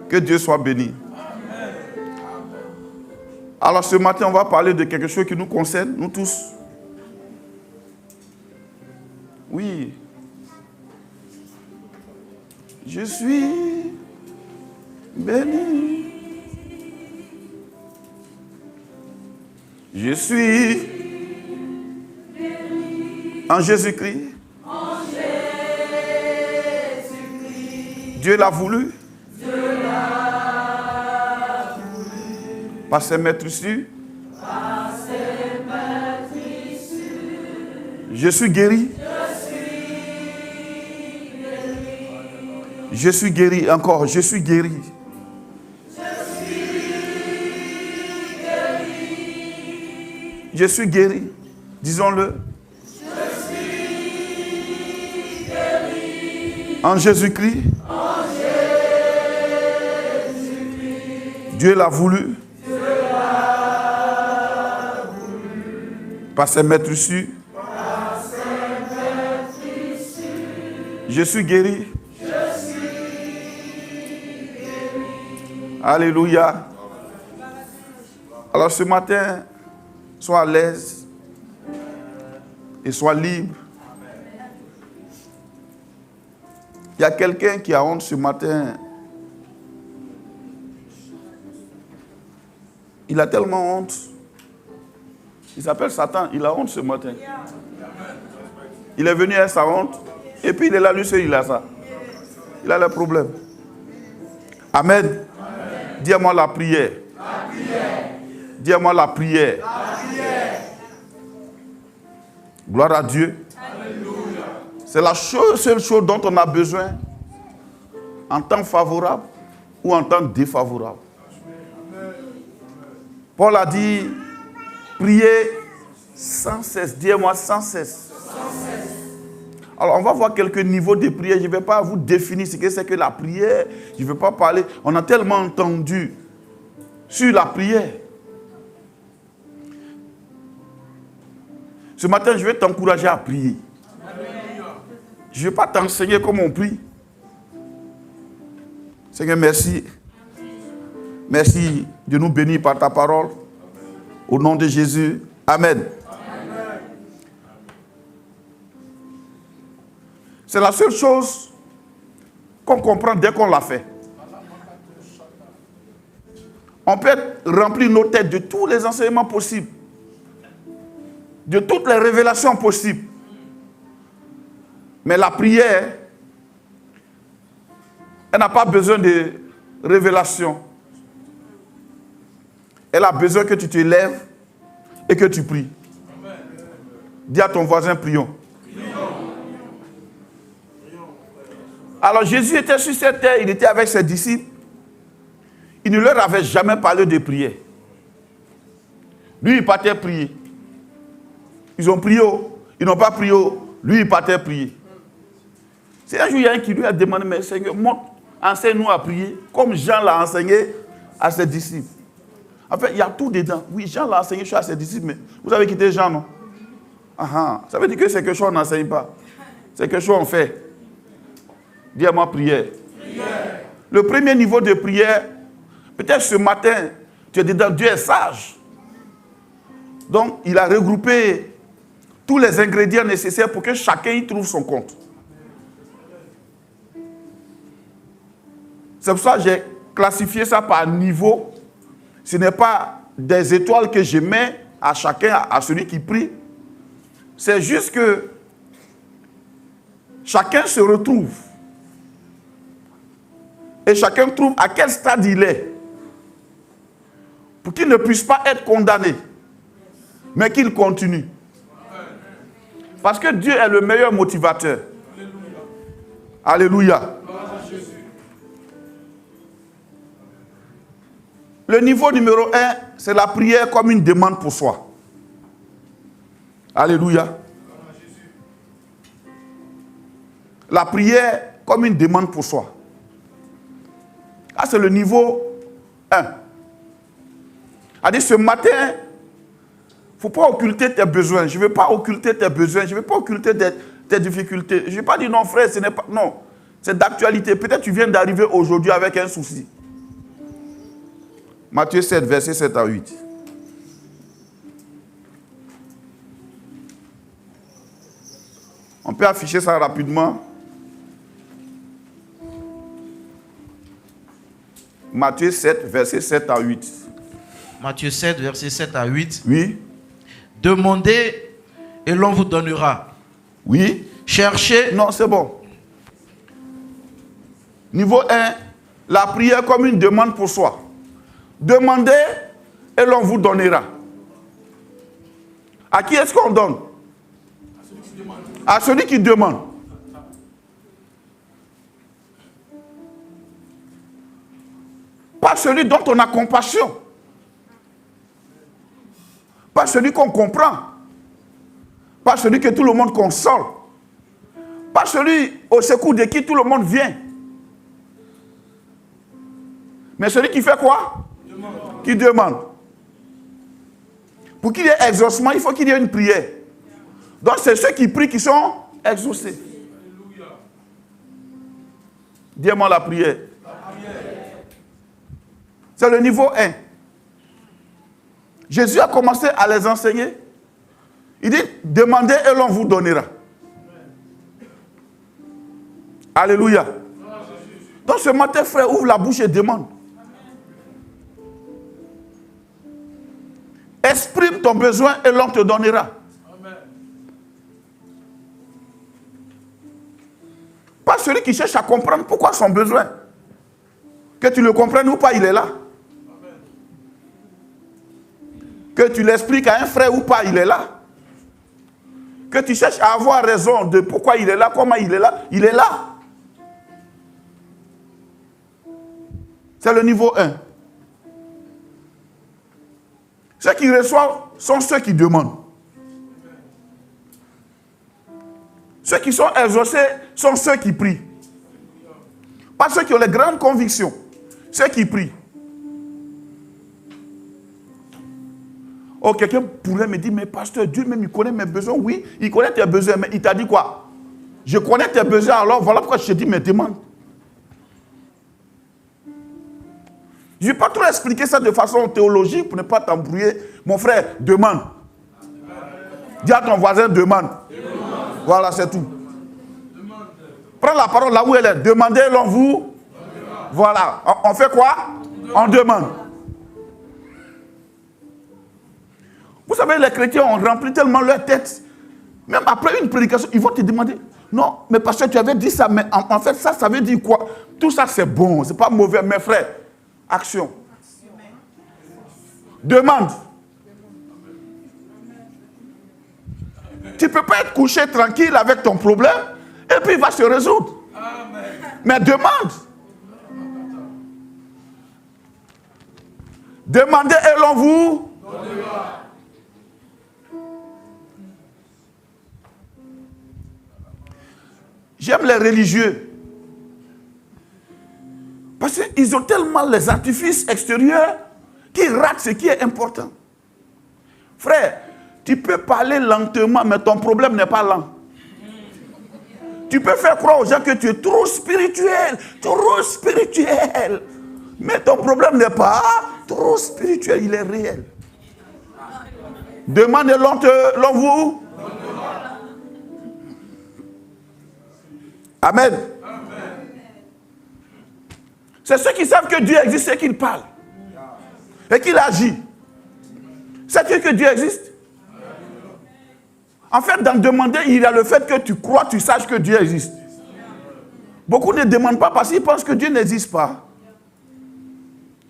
Que Dieu soit béni. Alors ce matin, on va parler de quelque chose qui nous concerne, nous tous. Oui. Je suis béni. Je suis en Jésus-Christ. Dieu l'a voulu. Par ses maîtres issus. Je suis guéri. Je suis guéri encore. Je suis guéri. Je suis guéri. Disons-le. En Jésus-Christ. Dieu l'a voulu. Par ses maîtres issus. Je suis guéri. Alléluia. Alors ce matin, sois à l'aise et sois libre. Il y a quelqu'un qui a honte ce matin. Il a tellement honte. Il s'appelle Satan. Il a honte ce matin. Il est venu avec sa honte. Et puis il est là, lui seul, il a ça. Il a le problème. Amen. Dis-moi la prière. Dis-moi la prière. Gloire à Dieu. C'est la seule chose dont on a besoin en temps favorable ou en temps défavorable. Paul a dit, priez sans cesse. Dis-moi sans cesse. Alors, on va voir quelques niveaux de prière. Je ne vais pas vous définir ce que c'est que la prière. Je ne vais pas parler. On a tellement entendu sur la prière. Ce matin, je vais t'encourager à prier. Je ne vais pas t'enseigner comment on prie. Seigneur, merci. Merci de nous bénir par ta parole. Au nom de Jésus. Amen. C'est la seule chose qu'on comprend dès qu'on l'a fait. On peut remplir nos têtes de tous les enseignements possibles, de toutes les révélations possibles. Mais la prière, elle n'a pas besoin de révélation. Elle a besoin que tu te lèves et que tu pries. Dis à ton voisin, prions. Alors Jésus était sur cette terre, il était avec ses disciples. Il ne leur avait jamais parlé de prière. Lui, il partait prier. Ils ont prié, ils n'ont pas prié, lui, il partait prier. C'est un jour, il y a un qui lui a demandé, mais Seigneur, enseigne-nous à prier, comme Jean l'a enseigné à ses disciples. En fait, il y a tout dedans. Oui, Jean l'a enseigné à ses disciples, mais vous avez quitté Jean, non? Ça veut dire que c'est quelque chose qu'on n'enseigne pas. C'est quelque chose qu'on fait. Dis-moi prière. Le premier niveau de prière, peut-être ce matin, tu es dedans, Dieu est sage. Donc, il a regroupé tous les ingrédients nécessaires pour que chacun y trouve son compte. C'est pour ça que j'ai classifié ça par niveau. Ce n'est pas des étoiles que je mets à chacun, à celui qui prie. C'est juste que chacun se retrouve. Et chacun trouve à quel stade il est. Pour qu'il ne puisse pas être condamné. Mais qu'il continue. Parce que Dieu est le meilleur motivateur. Alléluia. Le niveau numéro 1, c'est la prière comme une demande pour soi. Alléluia. La prière comme une demande pour soi. Ah, c'est le niveau 1. C'est-à-dire, ce matin, il ne faut pas occulter tes besoins. Je ne veux pas occulter tes besoins. Je ne veux pas occulter tes difficultés. Je ne vais pas dire non, frère, ce n'est pas... Non, c'est d'actualité. Peut-être que tu viens d'arriver aujourd'hui avec un souci. Matthieu 7, verset 7 à 8. On peut afficher ça rapidement. Matthieu 7, verset 7 à 8. Matthieu 7, verset 7 à 8. Oui. Demandez et l'on vous donnera. Oui. Cherchez. Non, c'est bon. Niveau 1, la prière comme une demande pour soi. Demandez et l'on vous donnera. À qui est-ce qu'on donne? À celui qui demande. Pas celui dont on a compassion. Pas celui qu'on comprend. Pas celui que tout le monde console. Pas celui au secours de qui tout le monde vient. Mais celui qui fait quoi? Qui demande. Pour qu'il y ait exaucement, il faut qu'il y ait une prière. Donc c'est ceux qui prient qui sont exaucés. Dis-moi la prière. C'est le niveau 1. Jésus a commencé à les enseigner. Il dit, demandez et l'on vous donnera. Alléluia. Donc ce matin, frère, ouvre la bouche et demande. Exprime ton besoin et l'on te donnera. Pas celui qui cherche à comprendre pourquoi son besoin. Que tu le comprennes ou pas, il est là. Que tu l'expliques à un frère ou pas, il est là. Que tu cherches à avoir raison de pourquoi il est là, comment il est là. C'est le niveau 1. Ceux qui reçoivent sont ceux qui demandent. Ceux qui sont exaucés sont ceux qui prient. Pas ceux qui ont les grandes convictions. Ceux qui prient. Oh, quelqu'un pourrait me dire, mais pasteur, Dieu même, il connaît mes besoins. Oui, il connaît tes besoins, mais il t'a dit quoi? Je connais tes besoins, alors voilà pourquoi je te dis, mais demande. Je ne vais pas trop expliquer ça de façon théologique pour ne pas t'embrouiller. Mon frère, demande. Dis à ton voisin, demande. Voilà, c'est tout. Prends la parole là où elle est. Demandez, l'on vous. Voilà. On fait quoi? On demande. Vous savez, les chrétiens ont rempli tellement leur tête. Même après une prédication, ils vont te demander, non, mais pasteur, tu avais dit ça, mais en fait, ça veut dire quoi? Tout ça, c'est bon, c'est pas mauvais, mes frères. Action. Demande. Tu ne peux pas être couché tranquille avec ton problème et puis il va se résoudre. Mais demande. Demandez et l'on vous. J'aime les religieux. Parce qu'ils ont tellement les artifices extérieurs qu'ils ratent ce qui est important. Frère, tu peux parler lentement, mais ton problème n'est pas lent. Tu peux faire croire aux gens que tu es trop spirituel, mais ton problème n'est pas trop spirituel, il est réel. Demandez l'on vous. Amen. C'est ceux qui savent que Dieu existe et qu'il parle. Et qu'il agit. Sais-tu que Dieu existe? En fait, dans demander, il y a le fait que tu crois, tu saches que Dieu existe. Beaucoup ne demandent pas parce qu'ils pensent que Dieu n'existe pas.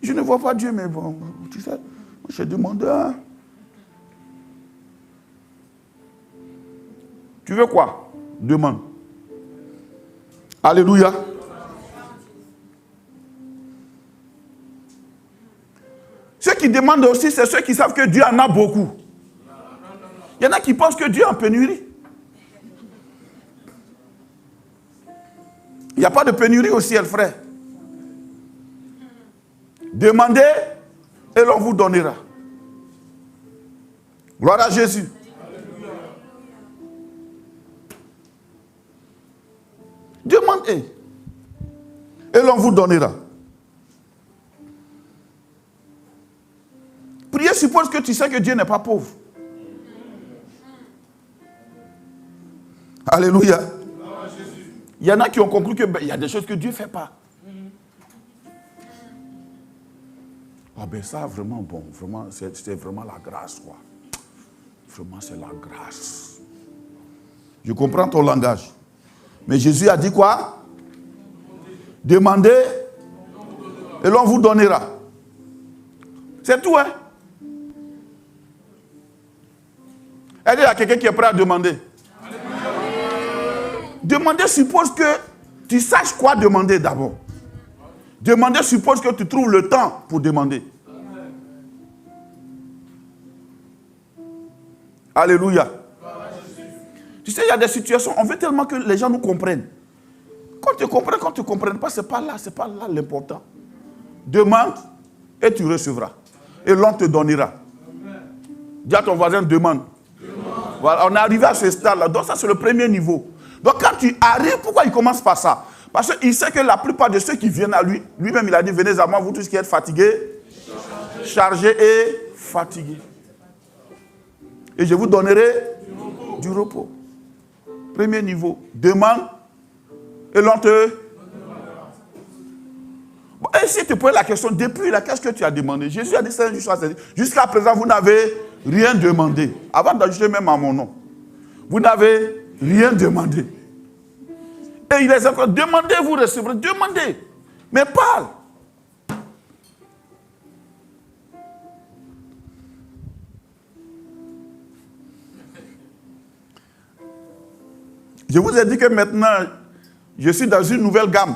Je ne vois pas Dieu, mais bon, tu sais, je demande. Tu veux quoi? Demande. Alléluia. Ceux qui demandent aussi, c'est ceux qui savent que Dieu en a beaucoup. Il y en a qui pensent que Dieu est en pénurie. Il n'y a pas de pénurie au ciel, frère. Demandez et l'on vous donnera. Gloire à Jésus. Demandez et l'on vous donnera. suppose que tu sais que Dieu n'est pas pauvre. Alléluia. Il y en a qui ont conclu qu'il y a des choses que Dieu ne fait pas. Ah ben ça, vraiment, bon, vraiment, c'est vraiment la grâce, quoi. Vraiment, c'est la grâce. Je comprends ton langage. Mais Jésus a dit quoi? Demandez et l'on vous donnera. C'est tout, hein? Est-ce qu'il y a quelqu'un qui est prêt à demander? Demander suppose que tu saches quoi demander d'abord. Demander suppose que tu trouves le temps pour demander. Alléluia. Tu sais, il y a des situations, on veut tellement que les gens nous comprennent. Quand tu ne comprends pas, ce n'est pas là l'important. Demande et tu recevras. Et l'on te donnera. Dis à ton voisin, demande. Voilà, on est arrivé à ce stade-là. Donc ça, c'est le premier niveau. Donc quand tu arrives, pourquoi il commence par ça? Parce qu'il sait que la plupart de ceux qui viennent à lui, lui-même il a dit, venez à moi, vous tous qui êtes fatigués, chargés et fatigués. Et je vous donnerai du repos. Premier niveau, demande et l'on te... Bon, et si tu poses la question, depuis là, qu'est-ce que tu as demandé? Jésus a dit, jusqu'à présent, vous n'avez rien demandé. Avant d'ajouter même à mon nom. Vous n'avez rien demandé. Et il est encore, demandez, vous recevrez. Demandez. Mais parle. Je vous ai dit que maintenant, je suis dans une nouvelle gamme.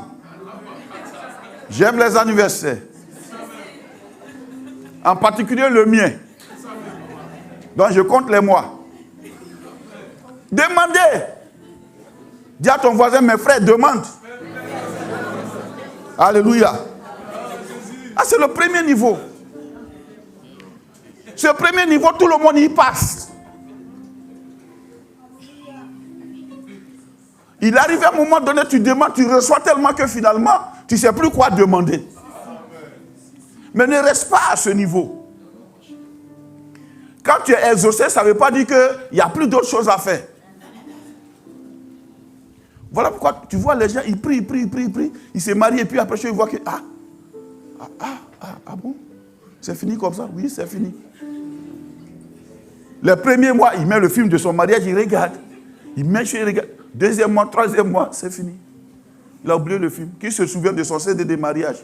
J'aime les anniversaires. En particulier le mien. Donc je compte les mois. Demandez. Dis à ton voisin, mes frères, demande. Alléluia. Ah, c'est le premier niveau. Ce premier niveau, tout le monde y passe. Il arrive à un moment donné, tu demandes, tu reçois tellement que finalement, tu ne sais plus quoi demander. Mais ne reste pas à ce niveau. Quand tu es exaucé, ça ne veut pas dire qu'il n'y a plus d'autres choses à faire. Voilà pourquoi tu vois les gens, ils prient. Ils se marient et puis après, ils voient que, bon, c'est fini comme ça? Oui, c'est fini. Les premiers mois, il met le film de son mariage, il regarde. Il met chez, il regarde. Deuxième mois, troisième mois, c'est fini. Il a oublié le film. Qui se souvient de son CD de mariage?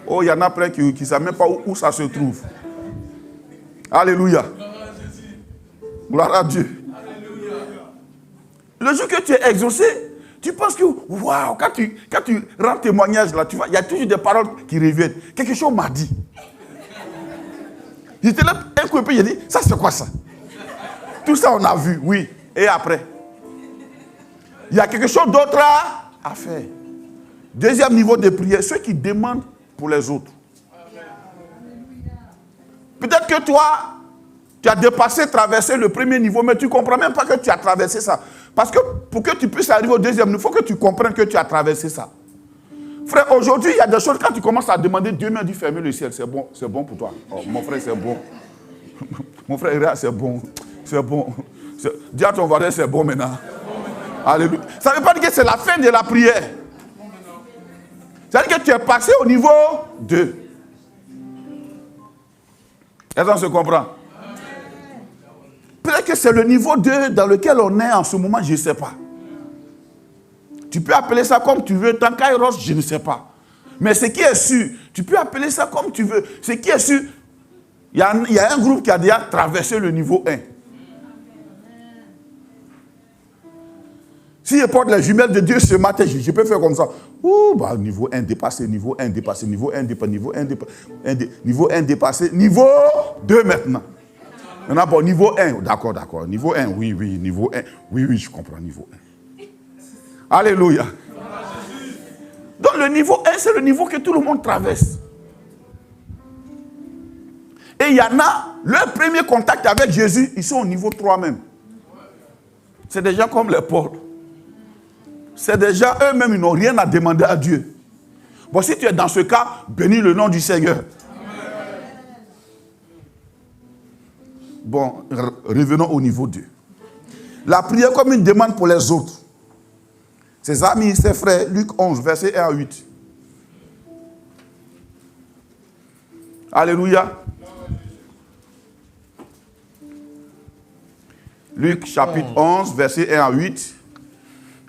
Oh, il y en a plein qui ne savent même pas où ça se trouve. Alléluia. Gloire à Dieu. Le jour que tu es exaucé, tu penses que, waouh, quand tu rends témoignage là, tu vois, il y a toujours des paroles qui reviennent. Quelque chose m'a dit. J'étais là, un coup et puis j'ai dit, ça c'est quoi ça? Tout ça on a vu, oui. Et après? Il y a quelque chose d'autre à faire. Deuxième niveau de prière, ceux qui demandent pour les autres. Peut-être que toi, tu as dépassé, traversé le premier niveau, mais tu ne comprends même pas que tu as traversé ça. Parce que pour que tu puisses arriver au deuxième niveau, il faut que tu comprennes que tu as traversé ça. Frère, aujourd'hui, il y a des choses, quand tu commences à demander, Dieu m'a dit fermer le ciel, c'est bon pour toi. Oh, mon frère, c'est bon. Mon frère, c'est bon. C'est bon. Dis à ton voisin, c'est bon maintenant. Alléluia. Ça ne veut pas dire que c'est la fin de la prière. Ça veut dire que tu es passé au niveau 2. Est-ce qu'on se comprend? Peut-être que c'est le niveau 2 dans lequel on est en ce moment, je ne sais pas. Tu peux appeler ça comme tu veux, tant Kairos, je ne sais pas. Mais ce qui est sûr, tu peux appeler ça comme tu veux. Ce qui est sûr, il y a un groupe qui a déjà traversé le niveau 1. Si je porte les jumelles de Dieu ce matin, je peux faire comme ça. Ouh, bah, niveau 1 dépassé, niveau 1 dépassé, niveau 1 dépassé, niveau 1 dépassé, niveau 1 dépassé, niveau 2 maintenant. Maintenant, bon, niveau 1, d'accord. Niveau 1, oui, niveau 1. Oui, je comprends, niveau 1. Alléluia. Donc le niveau 1, c'est le niveau que tout le monde traverse. Et il y en a, leur premier contact avec Jésus, ils sont au niveau 3 même. C'est des gens comme les Paul. C'est des gens, eux-mêmes, ils n'ont rien à demander à Dieu. Bon, si tu es dans ce cas, bénis le nom du Seigneur. Bon, revenons au niveau 2. La prière comme une demande pour les autres. Ses amis, ses frères, Luc 11, verset 1 à 8. Alléluia. Luc chapitre 11, verset 1 à 8.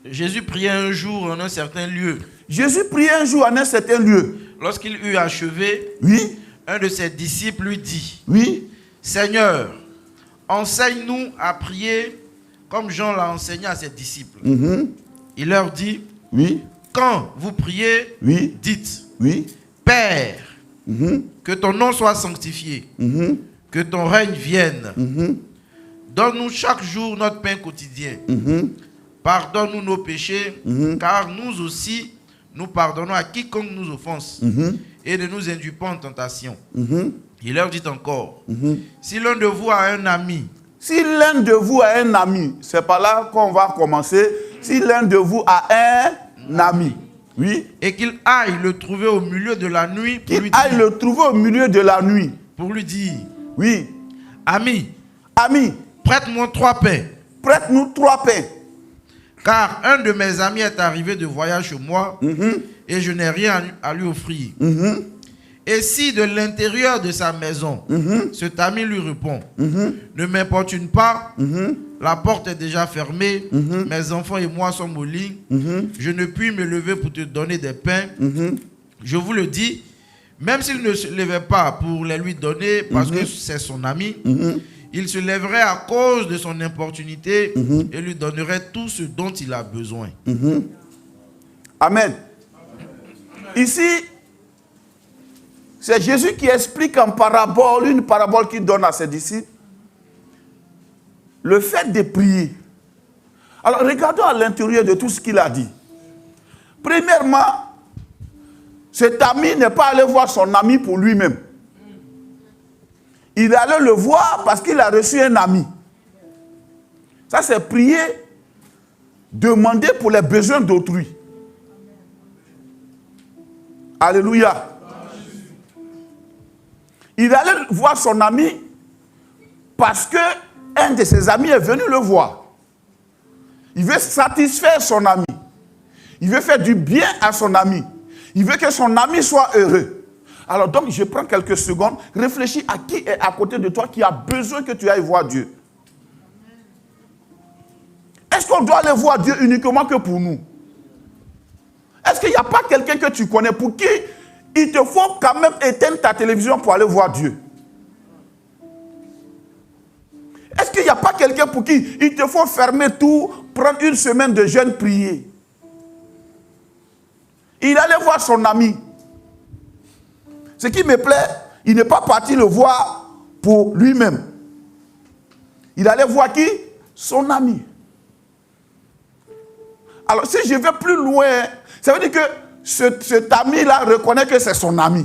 Jésus priait un jour en un certain lieu. Jésus priait un jour en un certain lieu. Lorsqu'il eut achevé, Oui. un de ses disciples lui dit, Oui. Seigneur, enseigne-nous à prier comme Jean l'a enseigné à ses disciples. Il leur dit, Oui. quand vous priez, Oui. dites, Oui. Père, que ton nom soit sanctifié, que ton règne vienne. Donne-nous chaque jour notre pain quotidien. Pardonne-nous nos péchés, car nous aussi, nous pardonnons à quiconque nous offense. Et ne nous induis pas en tentation. Il leur dit encore, si l'un de vous a un ami, si l'un de vous a un ami, c'est par là qu'on va commencer. Si l'un de vous a un ami, oui, et qu'il aille le trouver au milieu de la nuit, qu'il aille le trouver au milieu de la nuit, pour lui dire, oui, ami, prête-moi 3 pains. Prête-nous 3 pains. Car un de mes amis est arrivé de voyage chez moi et je n'ai rien à lui offrir. Et si de l'intérieur de sa maison, cet ami lui répond, ne m'importune pas, la porte est déjà fermée, mes enfants et moi sommes au lit, je ne puis me lever pour te donner des pains. Je vous le dis, même s'il ne se levait pas pour les lui donner parce que c'est son ami, il se lèverait à cause de son importunité et lui donnerait tout ce dont il a besoin. Amen. Ici, c'est Jésus qui explique en parabole, une parabole qu'il donne à ses disciples, le fait de prier. Alors, regardons à l'intérieur de tout ce qu'il a dit. Premièrement, cet ami n'est pas allé voir son ami pour lui-même. Il allait le voir parce qu'il a reçu un ami. Ça, c'est prier, demander pour les besoins d'autrui. Alléluia. Il allait voir son ami parce que un de ses amis est venu le voir. Il veut satisfaire son ami. Il veut faire du bien à son ami. Il veut que son ami soit heureux. Alors donc, je prends quelques secondes, réfléchis à qui est à côté de toi qui a besoin que tu ailles voir Dieu. Est-ce qu'on doit aller voir Dieu uniquement que pour nous? Est-ce qu'il n'y a pas quelqu'un que tu connais pour qui il te faut quand même éteindre ta télévision pour aller voir Dieu? Est-ce qu'il n'y a pas quelqu'un pour qui il te faut fermer tout, prendre une semaine de jeûne, prier? Il allait voir son ami. Ce qui me plaît, il n'est pas parti le voir pour lui-même. Il allait voir qui? Son ami. Alors, si je vais plus loin, ça veut dire que cet ami-là reconnaît que c'est son ami.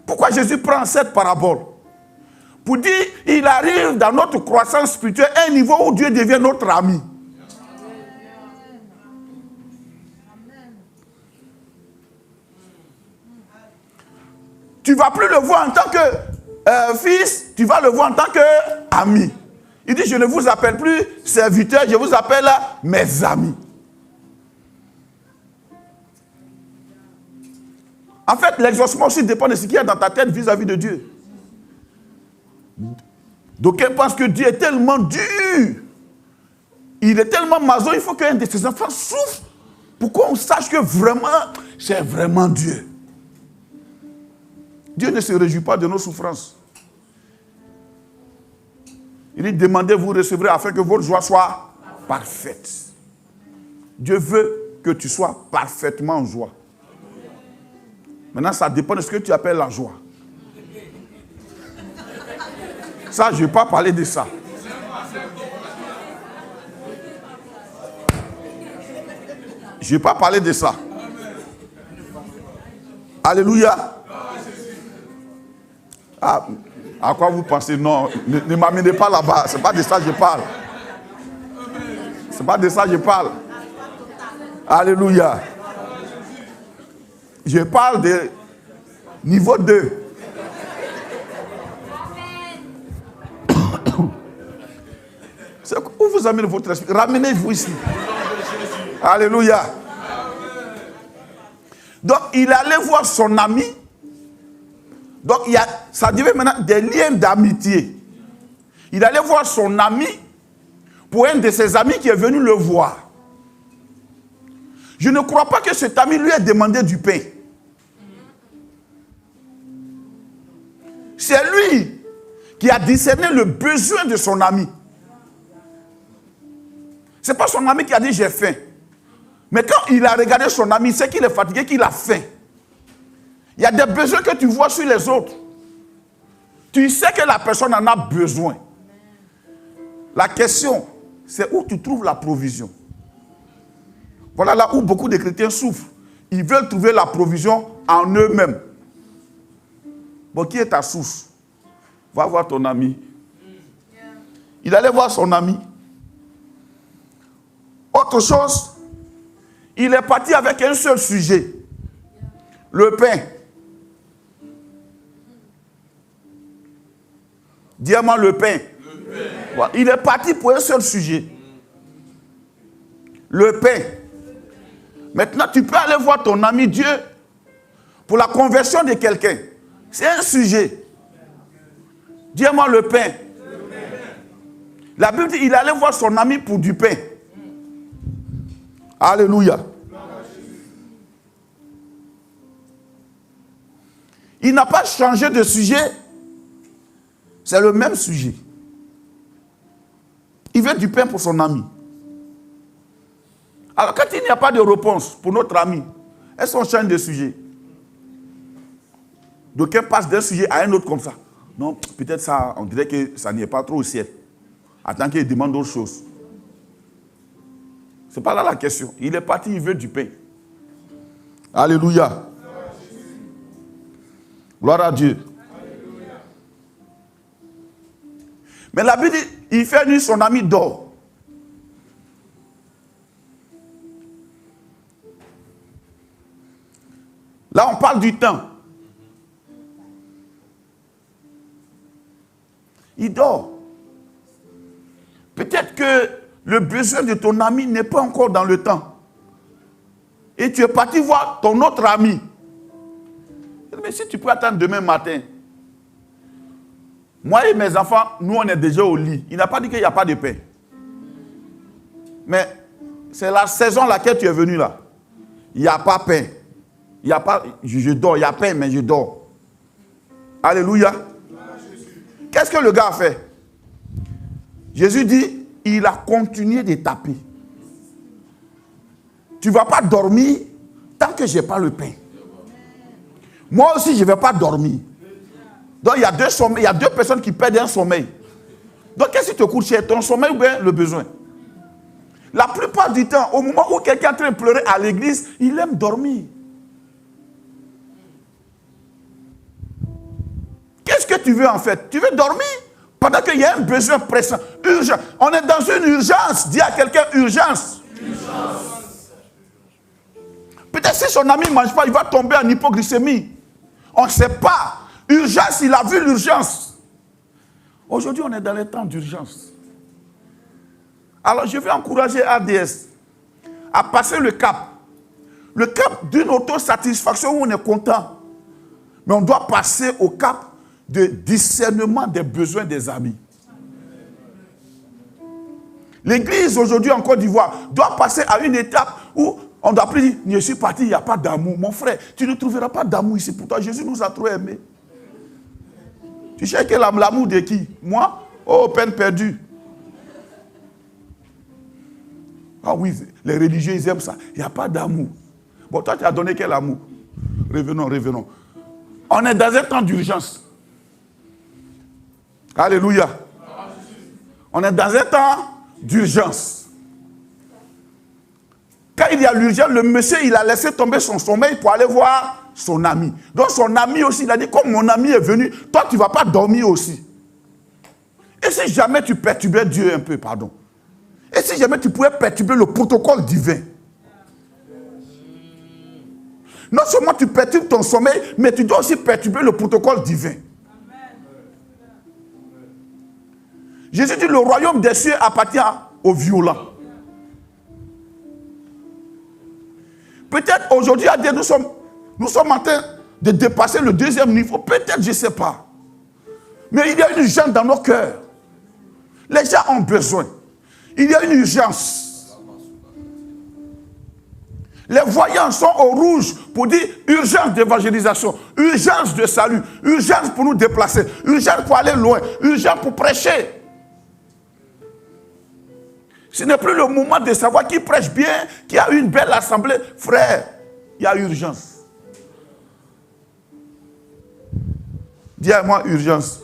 Pourquoi Jésus prend cette parabole? Pour dire, il arrive dans notre croissance spirituelle à un niveau où Dieu devient notre ami. Tu ne vas plus le voir en tant que fils, tu vas le voir en tant qu'ami. Il dit, je ne vous appelle plus serviteur, je vous appelle mes amis. En fait, l'exaucement aussi dépend de ce qu'il y a dans ta tête vis-à-vis de Dieu. D'aucuns pensent que Dieu est tellement dur. Il est tellement maso, il faut qu'un de ses enfants souffre pour qu'on sache que vraiment, c'est vraiment Dieu. Dieu ne se réjouit pas de nos souffrances. Il dit, demandez, vous recevrez afin que votre joie soit parfaite. Dieu veut que tu sois parfaitement en joie. Maintenant, ça dépend de ce que tu appelles la joie. Ça, je ne vais pas parler de ça. Je ne vais pas parler de ça. Alléluia. Ah, à quoi vous pensez? Non, ne m'amenez pas là-bas. Ce n'est pas de ça que je parle. Ce n'est pas de ça que je parle. Alléluia. Je parle de niveau 2. vos amis de votre esprit. Ramenez-vous ici. Alléluia. Donc, il allait voir son ami. Donc, ça devait maintenant des liens d'amitié. Il allait voir son ami pour un de ses amis qui est venu le voir. Je ne crois pas que cet ami lui ait demandé du pain. C'est lui qui a discerné le besoin de son ami. Ce n'est pas son ami qui a dit j'ai faim. Mais quand il a regardé son ami, c'est qu'il est fatigué, qu'il a faim. Il y a des besoins que tu vois sur les autres. Tu sais que la personne en a besoin. La question, c'est où tu trouves la provision. Voilà là où beaucoup de chrétiens souffrent. Ils veulent trouver la provision en eux-mêmes. Bon, qui est ta source? Va voir ton ami. Il allait voir son ami. Autre chose, il est parti avec un seul sujet. Le pain. Dis-moi le pain. Voilà. Il est parti pour un seul sujet. Le pain. Maintenant, tu peux aller voir ton ami Dieu pour la conversion de quelqu'un. C'est un sujet. Dis-moi le pain. La Bible dit qu'il allait voir son ami pour du pain. Alléluia. Il n'a pas changé de sujet. C'est le même sujet. Il veut du pain pour son ami. Alors quand il n'y a pas de réponse pour notre ami, est-ce qu'on change de sujet? D'aucuns passent d'un sujet à un autre comme ça. Non, peut-être ça, on dirait que ça n'y est pas trop au ciel. Attends qu'il demande d'autres choses. Ce n'est pas là la question. Il est parti, il veut du pain. Alléluia. Gloire à Dieu. Alléluia. Mais la Bible dit, il fait nuit, son ami dort. Là, on parle du temps. Il dort. Peut-être que le besoin de ton ami n'est pas encore dans le temps. Et tu es parti voir ton autre ami. Mais si tu peux attendre demain matin. Moi et mes enfants, nous on est déjà au lit. Il n'a pas dit qu'il n'y a pas de pain. Mais c'est la saison à laquelle tu es venu là. Il n'y a pas pain. Il n'y a pas, je dors, il y a pain, mais je dors. Alléluia. Qu'est-ce que le gars a fait? Jésus dit, il a continué de taper. Tu ne vas pas dormir tant que je n'ai pas le pain. Moi aussi, je ne vais pas dormir. Donc, il y a deux personnes qui perdent un sommeil. Donc, qu'est-ce qui te coûte cher? Ton sommeil ou bien le besoin? La plupart du temps, au moment où quelqu'un est en train de pleurer à l'église, il aime dormir. Qu'est-ce que tu veux en fait? Tu veux dormir pendant qu'il y a un besoin pressant, urgent. On est dans une urgence. Dis à quelqu'un urgence. Urgence. Peut-être si son ami ne mange pas, il va tomber en hypoglycémie. On ne sait pas. Urgence, il a vu l'urgence. Aujourd'hui, on est dans les temps d'urgence. Alors, je vais encourager ADS à passer le cap. Le cap d'une autosatisfaction où on est content. Mais on doit passer au cap de discernement des besoins des amis. L'église aujourd'hui en Côte d'Ivoire doit passer à une étape où on doit plus dire, je suis parti, il n'y a pas d'amour. Mon frère, tu ne trouveras pas d'amour ici pour toi. Jésus nous a trop aimés. Tu cherches l'amour de qui? Moi? Oh, peine perdue. Ah oui, les religieux, ils aiment ça. Il n'y a pas d'amour. Bon, toi, tu as donné quel amour? Revenons. On est dans un temps d'urgence. Alléluia. On est dans un temps d'urgence. Quand il y a l'urgence, le monsieur, il a laissé tomber son sommeil pour aller voir son ami. Donc son ami aussi, il a dit, comme mon ami est venu, toi, tu ne vas pas dormir aussi. Et si jamais tu perturbais Dieu un peu, pardon. Et si jamais tu pouvais perturber le protocole divin. Non seulement tu perturbes ton sommeil, mais tu dois aussi perturber le protocole divin. Jésus dit, le royaume des cieux appartient aux violents. Peut-être aujourd'hui, nous sommes en train de dépasser le deuxième niveau. Peut-être, je ne sais pas. Mais il y a une urgence dans nos cœurs. Les gens ont besoin. Il y a une urgence. Les voyants sont au rouge pour dire urgence d'évangélisation, urgence de salut, urgence pour nous déplacer, urgence pour aller loin, urgence pour prêcher. Ce n'est plus le moment de savoir qui prêche bien, qui a une belle assemblée. Frère, il y a urgence. Dis à moi urgence.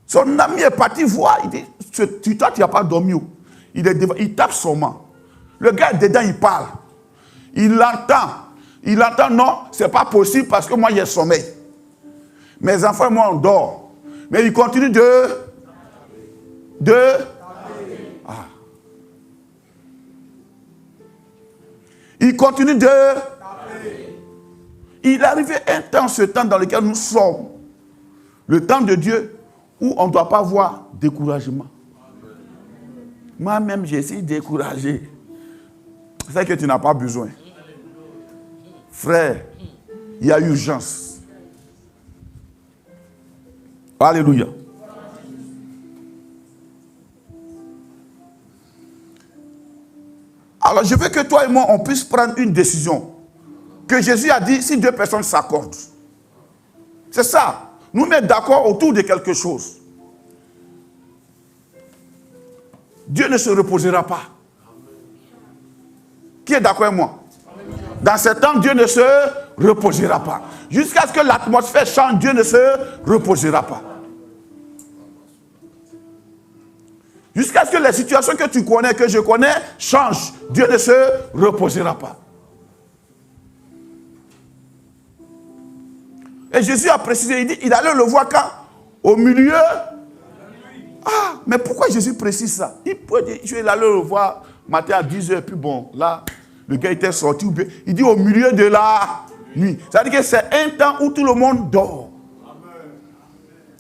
Son ami est parti voir, il dit, toi tu n'as pas dormi. Il tape son main. Le gars est dedans, il parle. Il entend, non, c'est pas possible parce que moi j'ai sommeil. Mes enfants et moi on dort. Mais il continue il continue de... Il est arrivé un temps, ce temps dans lequel nous sommes. Le temps de Dieu où on ne doit pas avoir découragement. Moi-même, je suis découragé. C'est que tu n'as pas besoin. Frère, il y a urgence. Alléluia. Alors, je veux que toi et moi, on puisse prendre une décision. Que Jésus a dit, si deux personnes s'accordent. C'est ça. Nous mettre d'accord autour de quelque chose. Dieu ne se reposera pas. Qui est d'accord avec moi? Dans ce temps, Dieu ne se reposera pas. Jusqu'à ce que l'atmosphère change, Dieu ne se reposera pas. Jusqu'à ce que les situations que tu connais, que je connais, changent. Dieu ne se reposera pas. Et Jésus a précisé, il dit, il allait le voir quand? Au milieu. Ah, mais pourquoi Jésus précise ça? Il peut dire, il allait le voir matin à 10h, puis bon, là, le gars était sorti. Il dit au milieu de la nuit. Ça veut dire que c'est un temps où tout le monde dort.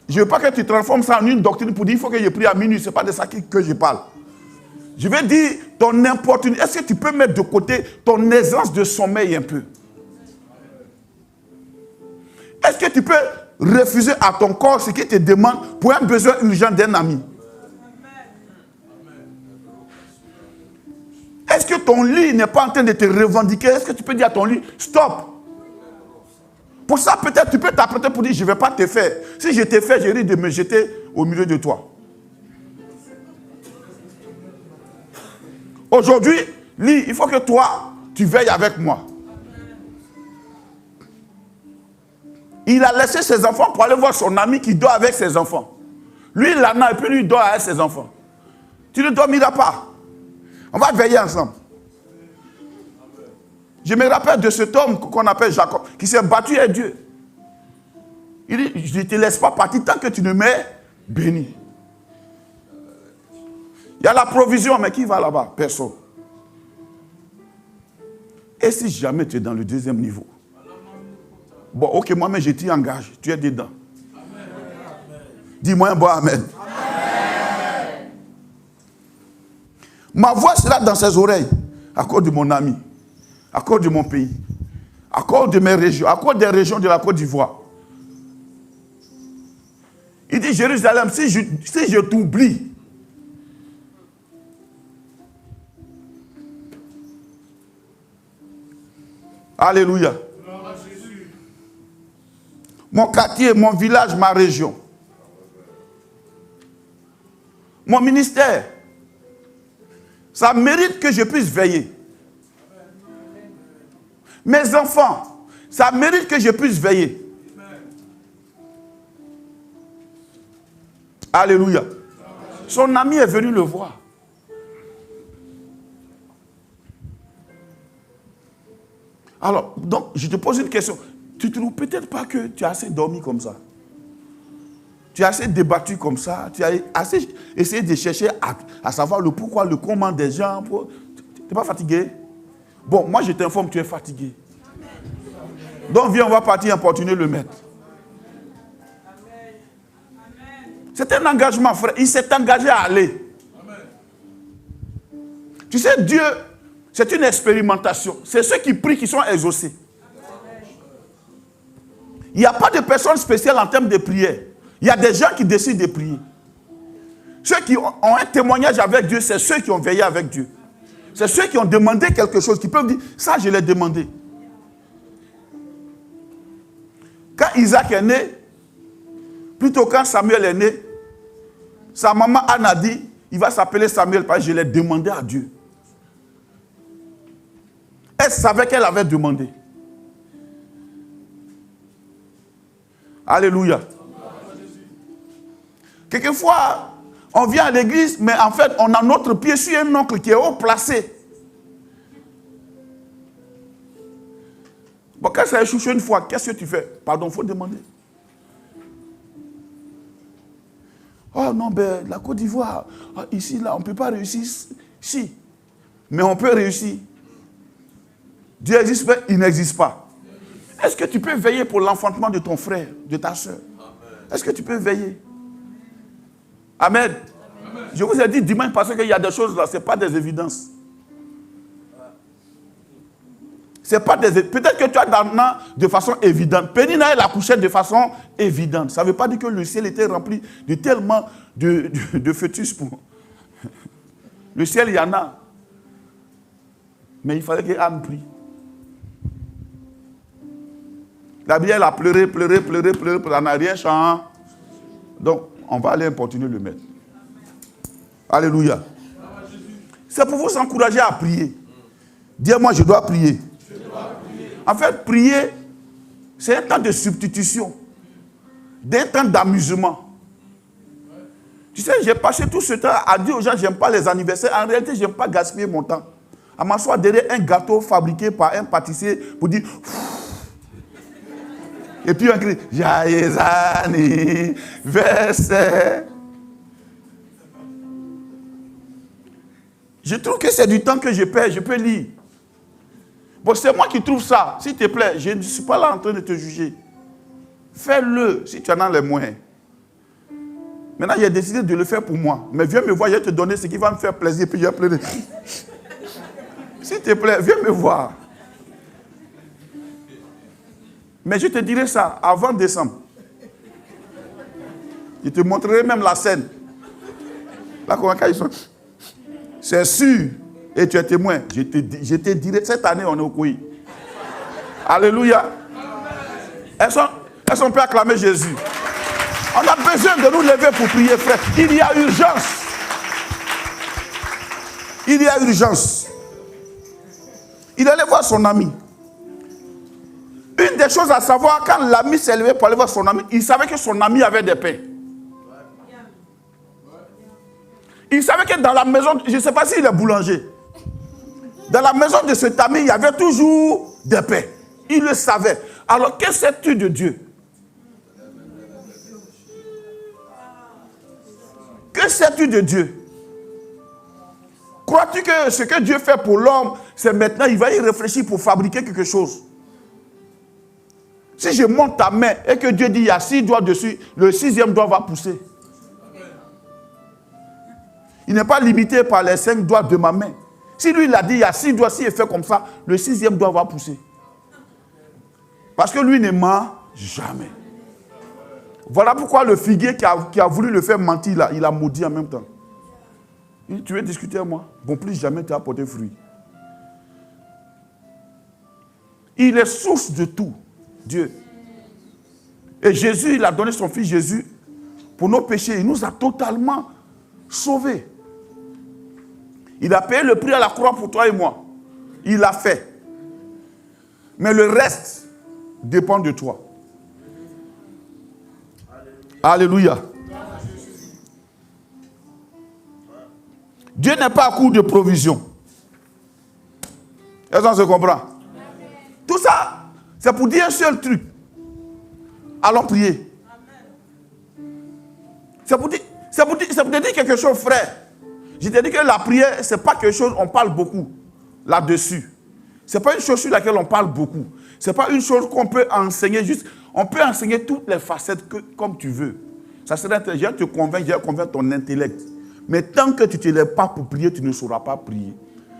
Je ne veux pas que tu transformes ça en une doctrine pour dire il faut que je prie à minuit. Ce n'est pas de ça que je parle. Je veux dire ton importunité. Est-ce que tu peux mettre de côté ton aisance de sommeil un peu? Est-ce que tu peux refuser à ton corps ce qu'il te demande pour un besoin urgent d'un ami? Est-ce que ton lit n'est pas en train de te revendiquer? Est-ce que tu peux dire à ton lit, stop? Pour ça, peut-être tu peux t'apprêter pour dire, je ne vais pas te faire. Si je te fais, je risque de me jeter au milieu de toi. Aujourd'hui, lit, il faut que toi, tu veilles avec moi. Il a laissé ses enfants pour aller voir son ami qui dort avec ses enfants. Lui, il en a et puis lui, il dort avec ses enfants. Tu ne dormiras pas. On va veiller ensemble. Je me rappelle de cet homme qu'on appelle Jacob, qui s'est battu avec Dieu. Il dit, je ne te laisse pas partir tant que tu ne m'es béni. Il y a la provision, mais qui va là-bas? Personne. Et si jamais tu es dans le deuxième niveau? Bon, ok, moi-même, je t'y engage. Tu es dedans. Dis-moi un bon amen. Amen. Ma voix sera dans ses oreilles à cause de mon ami, à cause de mon pays, à cause de mes régions, à cause des régions de la Côte d'Ivoire. Il dit, Jérusalem, si je t'oublie, alléluia. Mon quartier, mon village, ma région. Mon ministère. Ça mérite que je puisse veiller. Mes enfants, ça mérite que je puisse veiller. Alléluia. Son ami est venu le voir. Alors, donc, je te pose une question. Tu ne trouves peut-être pas que tu as assez dormi comme ça? Tu as assez débattu comme ça? Tu as assez essayé de chercher à savoir le pourquoi, le comment des gens? Tu n'es pas fatigué? Bon, moi je t'informe, tu es fatigué. Donc viens, on va partir importuner le maître. C'est un engagement, frère. Il s'est engagé à aller. Tu sais, Dieu, c'est une expérimentation. C'est ceux qui prient qui sont exaucés. Il n'y a pas de personne spéciale en termes de prière. Il y a des gens qui décident de prier. Ceux qui ont un témoignage avec Dieu, c'est ceux qui ont veillé avec Dieu. C'est ceux qui ont demandé quelque chose, qui peuvent dire, ça je l'ai demandé. Quand Isaac est né, plutôt quand Samuel est né, sa maman Anne a dit, il va s'appeler Samuel parce que je l'ai demandé à Dieu. Elle savait qu'elle avait demandé. Alléluia. Quelquefois, on vient à l'église, mais en fait, on a notre pied sur un oncle qui est haut placé. Bon, quand ça a échoué une fois, qu'est-ce que tu fais? Pardon, il faut demander. Oh non, ben, la Côte d'Ivoire, ici, là, on ne peut pas réussir. Si, mais on peut réussir. Dieu existe, mais il n'existe pas. Est-ce que tu peux veiller pour l'enfantement de ton frère, de ta soeur? Est-ce que tu peux veiller? Amen. Amen. Je vous ai dit dimanche parce qu'il y a des choses là, ce n'est pas des évidences. C'est pas des... Peut-être que tu as d'Anna de façon évidente. Pénina, elle accouchait de façon évidente. Ça ne veut pas dire que le ciel était rempli de tellement de fœtus. Le ciel, il y en a. Mais il fallait qu'Anne prie. La Bible, elle a pleuré, elle n'a rien changé. Donc, on va aller importuner le maître. Alléluia. C'est pour vous encourager à prier. Dis-moi, je dois prier. En fait, prier, c'est un temps de substitution, d'un temps d'amusement. Tu sais, j'ai passé tout ce temps à dire aux gens, j'aime pas les anniversaires. En réalité, je n'aime pas gaspiller mon temps. À m'asseoir derrière un gâteau fabriqué par un pâtissier pour dire... Et puis on crie, joyeux anniversaire. Je trouve que c'est du temps que je perds, je peux lire. Bon, c'est moi qui trouve ça. S'il te plaît, je ne suis pas là en train de te juger. Fais-le si tu en as les moyens. Maintenant, j'ai décidé de le faire pour moi. Mais viens me voir, je vais te donner ce qui va me faire plaisir, puis je vais pleurer. S'il te plaît, viens me voir. Mais je te dirai ça avant décembre. Je te montrerai même la scène. Là, quand ils sont... C'est sûr. Et tu es témoin. Je te dirai, cette année, on est au Kouï. Alléluia. Elles sont prêtes à acclamer Jésus. On a besoin de nous lever pour prier, frère. Il y a urgence. Il y a urgence. Il allait voir son ami. Une des choses à savoir, quand l'ami s'est levé pour aller voir son ami, il savait que son ami avait des pains. Il savait que dans la maison, je ne sais pas s'il est boulanger, dans la maison de cet ami, il y avait toujours des pains. Il le savait. Alors, que sais-tu de Dieu? Que sais-tu de Dieu? Crois-tu que ce que Dieu fait pour l'homme, c'est maintenant, il va y réfléchir pour fabriquer quelque chose? Si je monte ta main et que Dieu dit il y a 6 doigts dessus, le 6e doigt va pousser. Il n'est pas limité par les 5 doigts de ma main. Si lui il a dit il y a 6 doigts, s'il fait comme ça, le 6e doigt va pousser. Parce que lui ne ment jamais. Voilà pourquoi le figuier qui a voulu le faire mentir là, il a maudit en même temps. Il dit, tu veux discuter avec moi? Bon, plus jamais tu as apporté fruit. Il est source de tout. Dieu. Et Jésus, il a donné son fils Jésus pour nos péchés. Il nous a totalement sauvés. Il a payé le prix à la croix pour toi et moi. Il l'a fait. Mais le reste dépend de toi. Alléluia. Dieu n'est pas à court de provision. Est-ce qu'on se comprend? Tout ça, c'est pour dire un seul truc. Allons prier. C'est pour te dire quelque chose, frère. Je te dis que la prière, ce n'est pas quelque chose, on parle beaucoup là-dessus. Ce n'est pas une chose sur laquelle on parle beaucoup. Ce n'est pas une chose qu'on peut enseigner juste. On peut enseigner toutes les facettes comme tu veux. Ça serait intelligent de te convaincre, ton intellect. Mais tant que tu ne te lèves pas pour prier, tu ne sauras pas prier.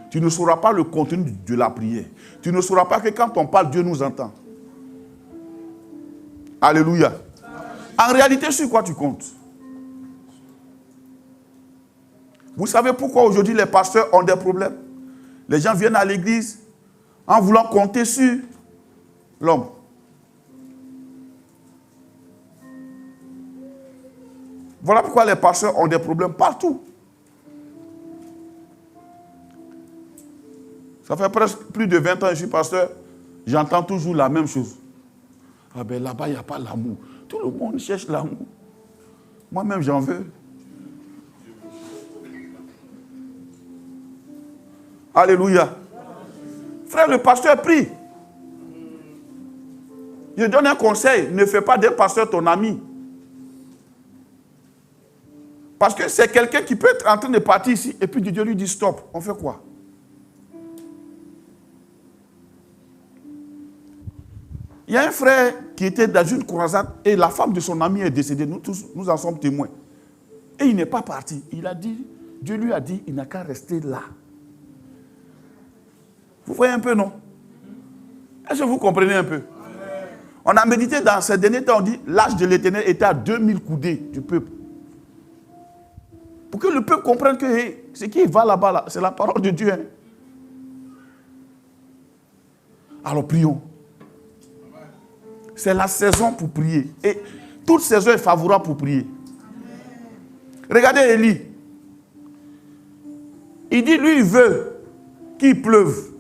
tu ne sauras pas le contenu de la prière. Tu ne sauras pas que quand on parle, Dieu nous entend. Alléluia. En réalité, sur quoi tu comptes? Vous savez pourquoi aujourd'hui les pasteurs ont des problèmes? Les gens viennent à l'église en voulant compter sur l'homme. Voilà pourquoi les pasteurs ont des problèmes partout. Ça fait presque plus de 20 ans que je suis pasteur. J'entends toujours la même chose. Ah ben là-bas, il n'y a pas l'amour. Tout le monde cherche l'amour. Moi-même, j'en veux. Alléluia. Frère, le pasteur prie. Je donne un conseil. Ne fais pas d'un pasteur ton ami. Parce que c'est quelqu'un qui peut être en train de partir ici et puis Dieu lui dit stop. On fait quoi? Il y a un frère qui était dans une croisade et la femme de son ami est décédée. Nous tous, nous en sommes témoins. Et il n'est pas parti. Il a dit, Dieu lui a dit, il n'a qu'à rester là. Vous voyez un peu, non? Est-ce que vous comprenez un peu? On a médité dans ces derniers temps, on dit, l'âge de l'Éternel était à 2000 coudées du peuple. Pour que le peuple comprenne que hey, ce qui va là-bas, là, c'est la parole de Dieu. Hein. Alors prions. C'est la saison pour prier. Et toute saison est favorable pour prier. Regardez Élie. Il dit, lui, il veut qu'il pleuve.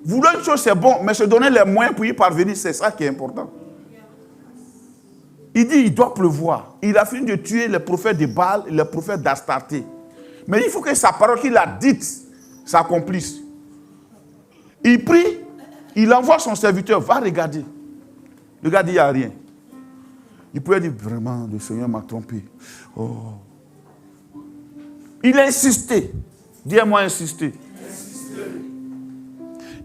Vouloir une chose, c'est bon, mais se donner les moyens pour y parvenir, c'est ça qui est important. Il dit, il doit pleuvoir. Il a fini de tuer les prophètes de Baal et les prophètes d'Astarté. Mais il faut que sa parole qu'il a dite s'accomplisse. Il prie, il envoie son serviteur, va regarder. Le gars dit, il n'y a rien. Il pouvait dire, vraiment, le Seigneur m'a trompé. Oh. Il a insisté. Dis-moi insister.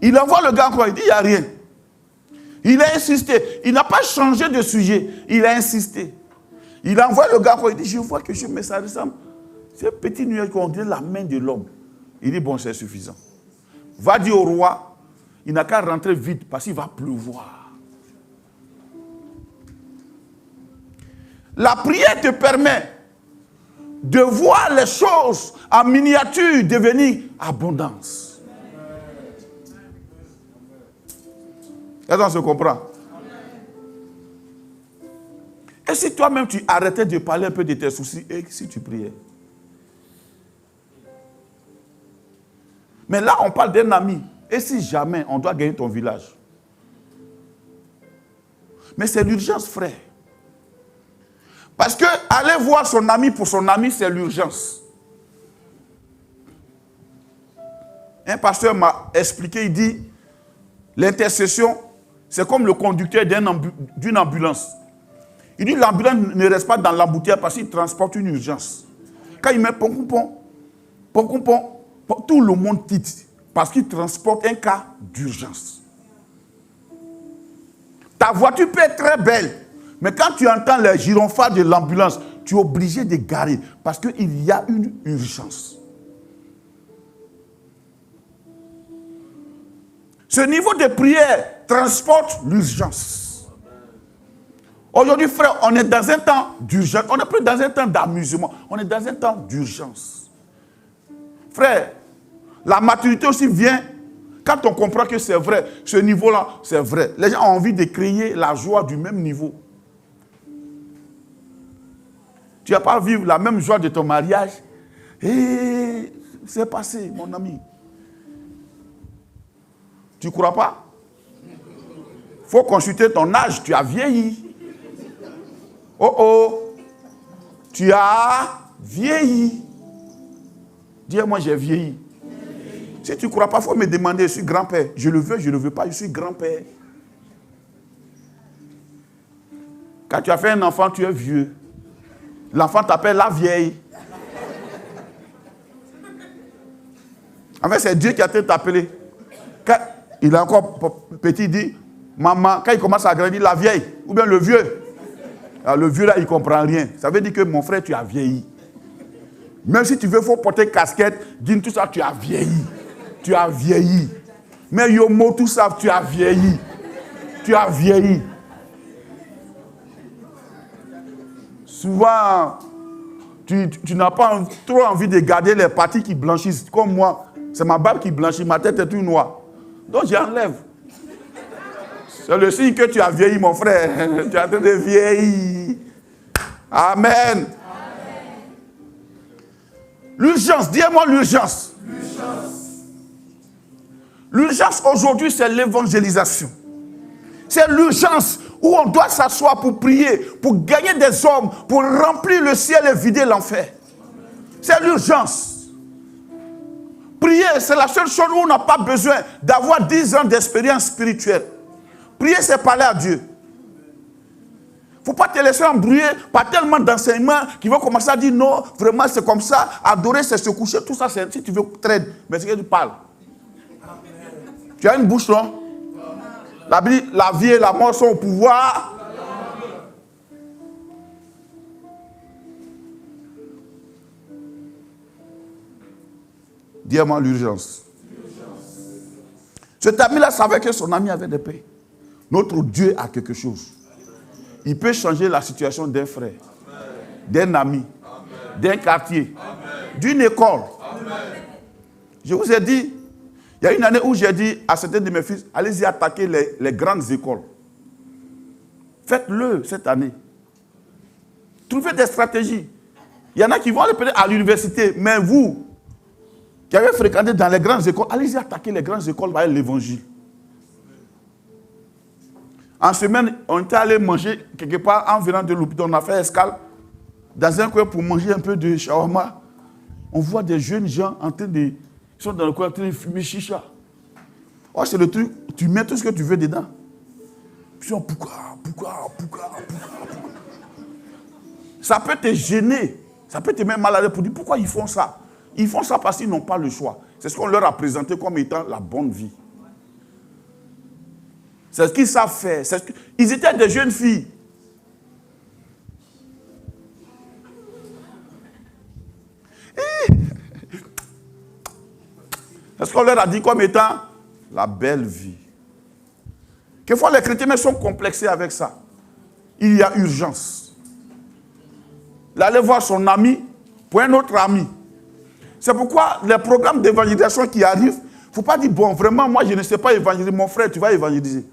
Il envoie le gars encore, il dit, il n'y a rien. Il a insisté. Il n'a pas changé de sujet. Il a insisté. Il envoie le gars encore, il dit, je vois que mais ça ressemble. C'est un petit nuage qu'on dirait la main de l'homme. Il dit, bon, c'est suffisant. Va dire au roi, il n'a qu'à rentrer vite parce qu'il va pleuvoir. La prière te permet de voir les choses en miniature devenir abondance. Est-ce qu'on se comprend? Et si toi-même tu arrêtais de parler un peu de tes soucis et si tu priais? Mais là, on parle d'un ami. Et si jamais on doit gagner ton village? Mais c'est l'urgence, frère. Parce que aller voir son ami pour son ami, c'est l'urgence. Un pasteur m'a expliqué, il dit, l'intercession, c'est comme le conducteur d'une ambulance. Il dit, l'ambulance ne reste pas dans l'embouteillage parce qu'il transporte une urgence. Quand il met pon, tout le monde quitte parce qu'il transporte un cas d'urgence. Ta voiture peut être très belle, mais quand tu entends les gyrophares de l'ambulance, tu es obligé de garer parce qu'il y a une urgence. Ce niveau de prière transporte l'urgence. Aujourd'hui, frère, on est dans un temps d'urgence. On n'est plus dans un temps d'amusement. On est dans un temps d'urgence. Frère, la maturité aussi vient quand on comprend que c'est vrai. Ce niveau-là, c'est vrai. Les gens ont envie de créer la joie du même niveau. Tu n'as pas vécu la même joie de ton mariage. Et c'est passé, mon ami. Tu ne crois pas? Il faut consulter ton âge. Tu as vieilli. Oh oh. Tu as vieilli. Dis-moi, j'ai vieilli. Si tu ne crois pas, il faut me demander, je suis grand-père. Je le veux, je ne le veux pas, je suis grand-père. Quand tu as fait un enfant, tu es vieux. L'enfant t'appelle la vieille. En fait, c'est Dieu qui a t'appelé. Quand il est encore petit, il dit, maman, quand il commence à grandir, la vieille, ou bien le vieux. Alors, le vieux là, il ne comprend rien. Ça veut dire que mon frère, tu as vieilli. Même si tu veux, il faut porter casquette, dis tout ça, tu as vieilli. Tu as vieilli. Mais Yomo, tout ça, tu as vieilli. Tu as vieilli. Souvent, tu n'as pas trop envie de garder les parties qui blanchissent. Comme moi, c'est ma barbe qui blanchit, ma tête est toute noire. Donc j'enlève. C'est le signe que tu as vieilli, mon frère. Tu es en train de vieillir. Amen. L'urgence, dis-moi l'urgence. L'urgence aujourd'hui, c'est l'évangélisation. C'est l'urgence où on doit s'asseoir pour prier, pour gagner des hommes, pour remplir le ciel et vider l'enfer. C'est l'urgence. Prier, c'est la seule chose où on n'a pas besoin d'avoir 10 ans d'expérience spirituelle. Prier, c'est parler à Dieu. Il ne faut pas te laisser embrouiller par tellement d'enseignements qui vont commencer à dire non, vraiment c'est comme ça, adorer c'est se coucher, tout ça c'est si tu veux traîner, mais c'est que tu parles. Tu as une bouche, non? La vie et la mort sont au pouvoir. Dis-moi l'urgence. Cet ami-là savait que son ami avait des paix. Notre Dieu a quelque chose. Il peut changer la situation d'un frère, d'un ami, d'un quartier, d'une école. Je vous ai dit, il y a une année où j'ai dit à certains de mes fils, allez-y attaquer les grandes écoles. Faites-le cette année. Trouvez des stratégies. Il y en a qui vont aller peut-être à l'université, mais vous, qui avez fréquenté dans les grandes écoles, allez-y attaquer les grandes écoles par l'évangile. En semaine, on était allé manger quelque part en venant de l'hôpital. On a fait escale dans un coin pour manger un peu de shawarma. On voit des jeunes gens en train de... Ils sont dans le coin en train de fumer chicha. Oh, c'est le truc, tu mets tout ce que tu veux dedans. Puis on pourquoi. Ça peut te gêner. Ça peut te mettre mal à l'aise pour dire pourquoi ils font ça. Ils font ça parce qu'ils n'ont pas le choix. C'est ce qu'on leur a présenté comme étant la bonne vie. C'est ce qu'ils savent faire. Ils étaient des jeunes filles. C'est ce qu'on leur a dit comme étant la belle vie. Quelquefois, les chrétiens sont complexés avec ça. Il y a urgence. D'aller voir son ami pour un autre ami. C'est pourquoi les programmes d'évangélisation qui arrivent, il ne faut pas dire, bon, vraiment, moi, je ne sais pas évangéliser. Mon frère, tu vas évangéliser.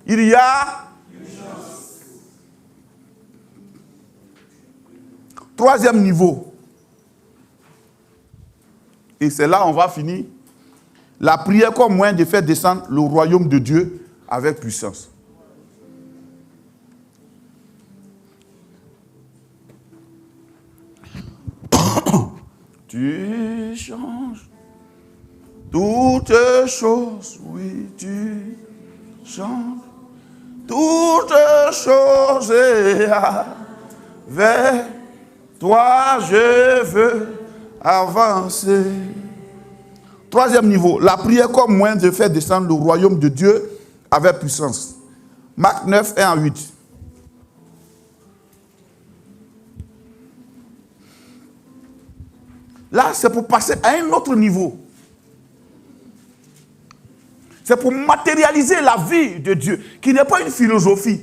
Il y a troisième niveau. Et c'est là on va finir. La prière comme moyen de faire descendre le royaume de Dieu avec puissance. Tu changes toutes choses, oui, tu changes toutes choses et avec toi je veux avancer. Troisième niveau, la prière comme moyen de faire descendre le royaume de Dieu avec puissance. Marc 9, 1 à 8. Là, c'est pour passer à un autre niveau. C'est pour matérialiser la vie de Dieu, qui n'est pas une philosophie,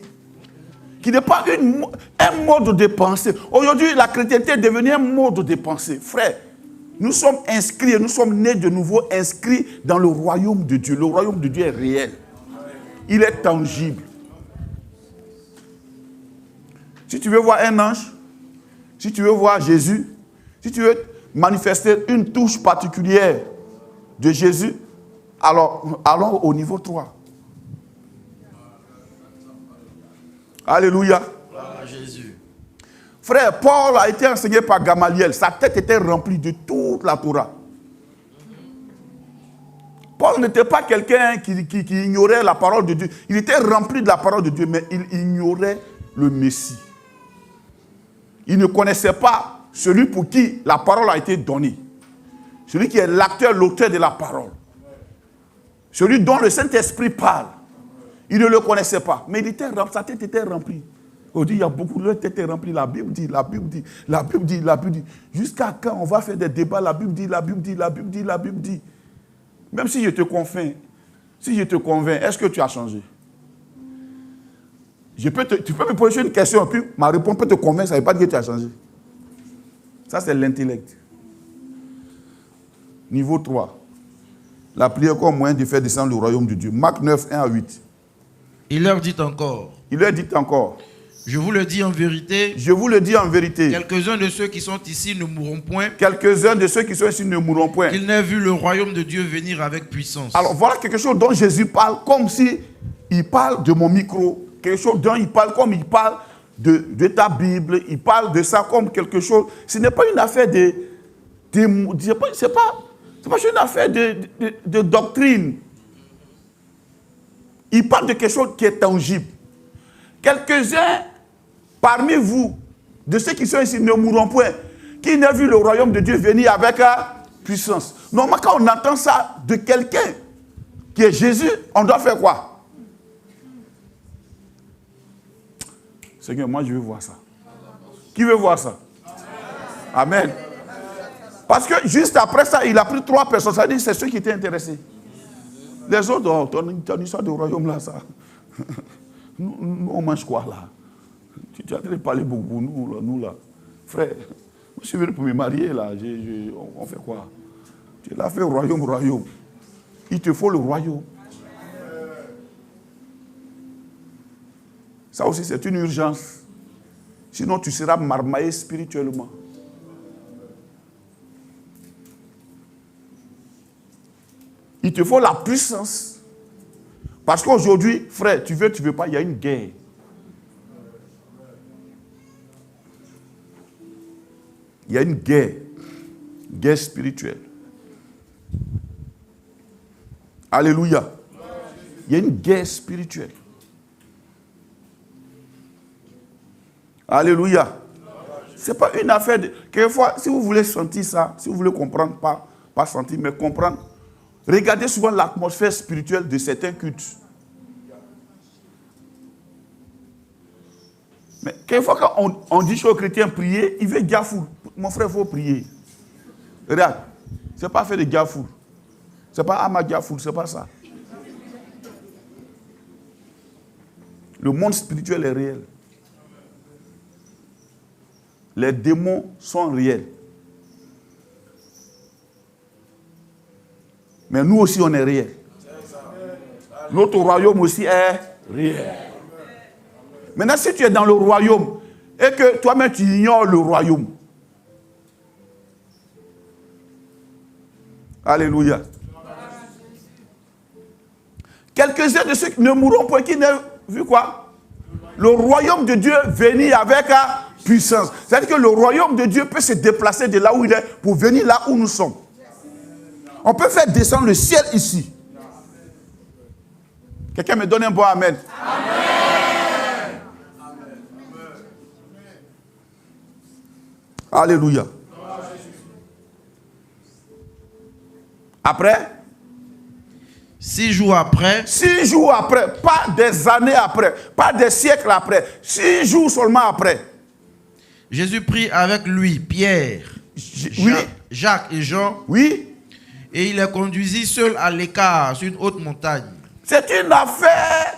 qui n'est pas un mode de pensée. Aujourd'hui, la chrétienté est devenue un mode de pensée. Frère, nous sommes inscrits, nous sommes nés de nouveau inscrits dans le royaume de Dieu. Le royaume de Dieu est réel. Il est tangible. Si tu veux voir un ange, si tu veux voir Jésus, si tu veux manifester une touche particulière de Jésus, alors allons au niveau 3. Alléluia. Jésus. Frère, Paul a été enseigné par Gamaliel. Sa tête était remplie de toute la Torah. Paul n'était pas quelqu'un qui ignorait la parole de Dieu. Il était rempli de la parole de Dieu, mais il ignorait le Messie. Il ne connaissait pas celui pour qui la parole a été donnée. Celui qui est l'acteur, l'auteur de la parole. Celui dont le Saint-Esprit parle. Il ne le connaissait pas, mais sa tête était remplie. On dit, il y a beaucoup, leur tête est remplie, la Bible dit, la Bible dit, la Bible dit, la Bible dit. Jusqu'à quand on va faire des débats, la Bible dit, la Bible dit, la Bible dit, la Bible dit. Même si je te convainc, est-ce que tu as changé? Tu peux me poser une question, puis ma réponse peut te convaincre, ça ne veut pas dire que tu as changé. Ça, c'est l'intellect. Niveau 3. La prière comme moyen de faire descendre le royaume de Dieu. Marc 9, 1 à 8. Il leur dit encore. Je vous le dis en vérité. Quelques-uns de ceux qui sont ici ne mourront point. Qu'ils n'aient vu le royaume de Dieu venir avec puissance. Alors voilà quelque chose dont Jésus parle comme si il parle de mon micro. Quelque chose dont il parle comme il parle de ta Bible. Il parle de ça comme quelque chose. Ce n'est pas une affaire c'est pas une affaire de doctrine. Il parle de quelque chose qui est tangible. Quelques-uns parmi vous, de ceux qui sont ici, ne mourront point, qui n'aient vu le royaume de Dieu venir avec puissance. Normalement, quand on entend ça de quelqu'un qui est Jésus, on doit faire quoi? Seigneur, moi je veux voir ça. Qui veut voir ça? Amen. Parce que juste après ça, il a pris 3 personnes. Ça veut dire que c'est ceux qui étaient intéressés. Les autres, oh, ton histoire de royaume là, ça. Nous, on mange quoi là? Tu es en train de parler beaucoup, nous là. Frère, je suis venu pour me marier là. On fait quoi? Tu l'as fait royaume. Il te faut le royaume. Ça aussi, c'est une urgence. Sinon, tu seras marmaillé spirituellement. Il te faut la puissance. Parce qu'aujourd'hui, frère, tu veux pas, il y a une guerre. Il y a une guerre spirituelle. Alléluia. Il y a une guerre spirituelle. Alléluia. Ce n'est pas une affaire de... Quelquefois, si vous voulez sentir ça, si vous voulez comprendre, pas sentir, mais comprendre, regardez souvent l'atmosphère spirituelle de certains cultes. Mais quelquefois, quand on dit aux chrétiens prier, il veut gafou. Mon frère, il faut prier. Regarde, ce n'est pas fait de gafou. Ce n'est pas ama gafou, ce n'est pas ça. Le monde spirituel est réel. Les démons sont réels. Mais nous aussi, on est réels. Notre royaume aussi est réel. Maintenant, si tu es dans le royaume et que toi-même tu ignores le royaume. Alléluia. Quelques-uns de ceux qui ne mourront point, qui n'ont vu quoi? Le royaume de Dieu venir avec puissance. C'est-à-dire que le royaume de Dieu peut se déplacer de là où il est pour venir là où nous sommes. On peut faire descendre le ciel ici. Quelqu'un me donne un bon amen. Amen. Alléluia. Après 6 jours après. 6 jours après, pas des années après, pas des siècles après, 6 jours seulement après. Jésus prit avec lui Pierre, Jacques et Jean. Oui. Et il les conduisit seuls à l'écart sur une haute montagne. C'est une affaire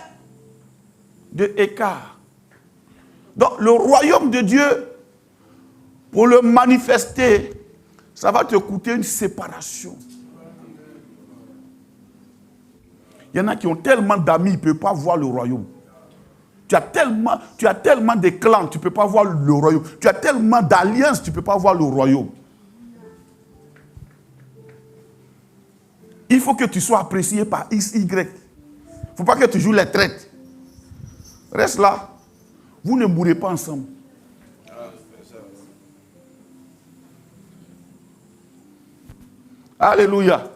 de écart. Donc le royaume de Dieu, pour le manifester, ça va te coûter une séparation. Il y en a qui ont tellement d'amis, ils ne peuvent pas voir le royaume. Tu as tellement de clans, tu ne peux pas voir le royaume. Tu as tellement d'alliances, tu ne peux pas voir le royaume. Il faut que tu sois apprécié par X, Y. Il ne faut pas que tu joues les traites. Reste là. Vous ne mourrez pas ensemble. Alléluia.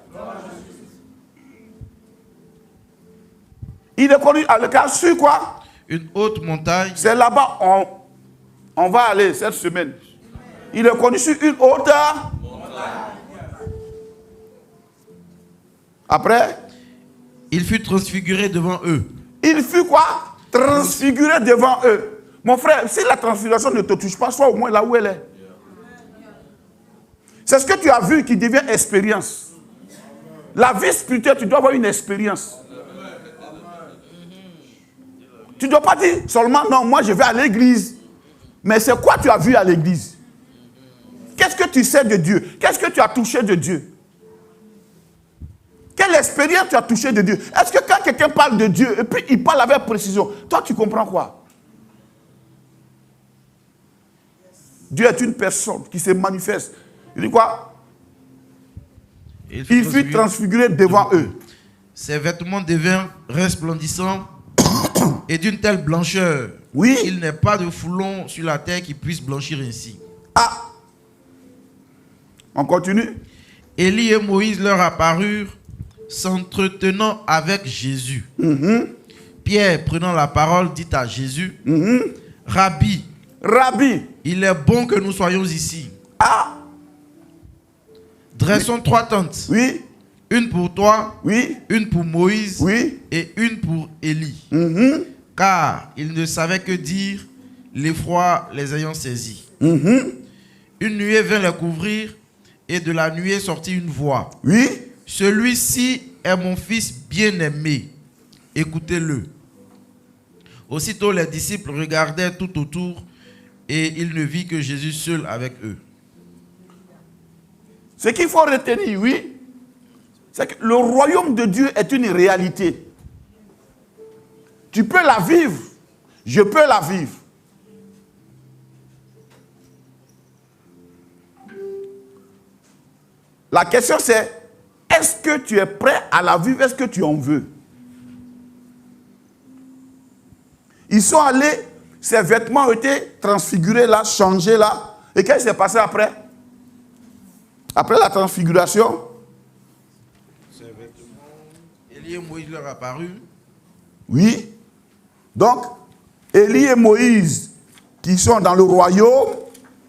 Il est connu à l'écart sur quoi? Une haute montagne. C'est là-bas on va aller cette semaine. Il est connu sur une haute montagne. Après, il fut transfiguré devant eux. Il fut quoi? Transfiguré devant eux. Mon frère, si la transfiguration ne te touche pas, sois au moins là où elle est. C'est ce que tu as vu qui devient expérience. La vie spirituelle, tu dois avoir une expérience. Tu ne dois pas dire seulement, non, moi je vais à l'église. Mais c'est quoi tu as vu à l'église? Qu'est-ce que tu sais de Dieu? Qu'est-ce que tu as touché de Dieu? Quelle expérience tu as touché de Dieu? Est-ce que quand quelqu'un parle de Dieu, et puis il parle avec précision, toi tu comprends quoi? Dieu est une personne qui se manifeste. Il dit quoi? Il fut transfiguré devant eux. Ses vêtements devinrent resplendissants et d'une telle blancheur. Oui. Il n'est pas de foulon sur la terre qui puisse blanchir ainsi. Ah! On continue. Élie et Moïse leur apparurent, s'entretenant avec Jésus. Pierre, prenant la parole, dit à Jésus, Rabbi, il est bon que nous soyons ici. Ah! Dressons 3 tentes. Oui. Une pour toi, Oui. une pour Moïse, Oui. et une pour Élie. Car ils ne savaient que dire, l'effroi les ayant saisis. Une nuée vint les couvrir, et de la nuée sortit une voix. Oui. Celui-ci est mon fils bien-aimé. Écoutez-le. Aussitôt les disciples regardaient tout autour, et ils ne virent que Jésus seul avec eux. Ce qu'il faut retenir, oui, c'est que le royaume de Dieu est une réalité. Tu peux la vivre. Je peux la vivre. La question c'est, est-ce que tu es prêt à la vivre? Est-ce que tu en veux? Ils sont allés, ses vêtements ont été transfigurés là, changés là. Et qu'est-ce qui s'est passé après? Après la transfiguration? Élie et Moïse leur apparut. Oui. Donc, Élie et Moïse, qui sont dans le royaume,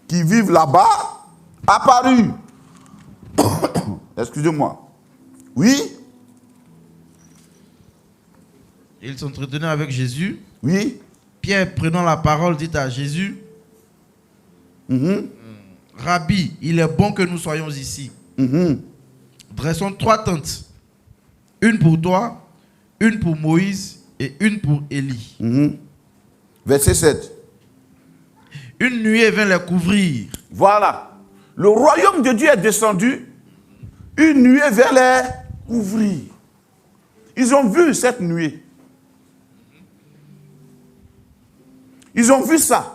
qui vivent là-bas, apparus. Excusez-moi. Oui. Ils s'entretenaient avec Jésus. Oui. Pierre, prenant la parole, dit à Jésus, Rabbi, il est bon que nous soyons ici. Dressons 3 tentes. Une pour toi, une pour Moïse et une pour Élie. Verset 7. Une nuée vint les couvrir. Voilà. Le royaume de Dieu est descendu. Une nuée vers les couvrir. Ils ont vu cette nuée. Ils ont vu ça.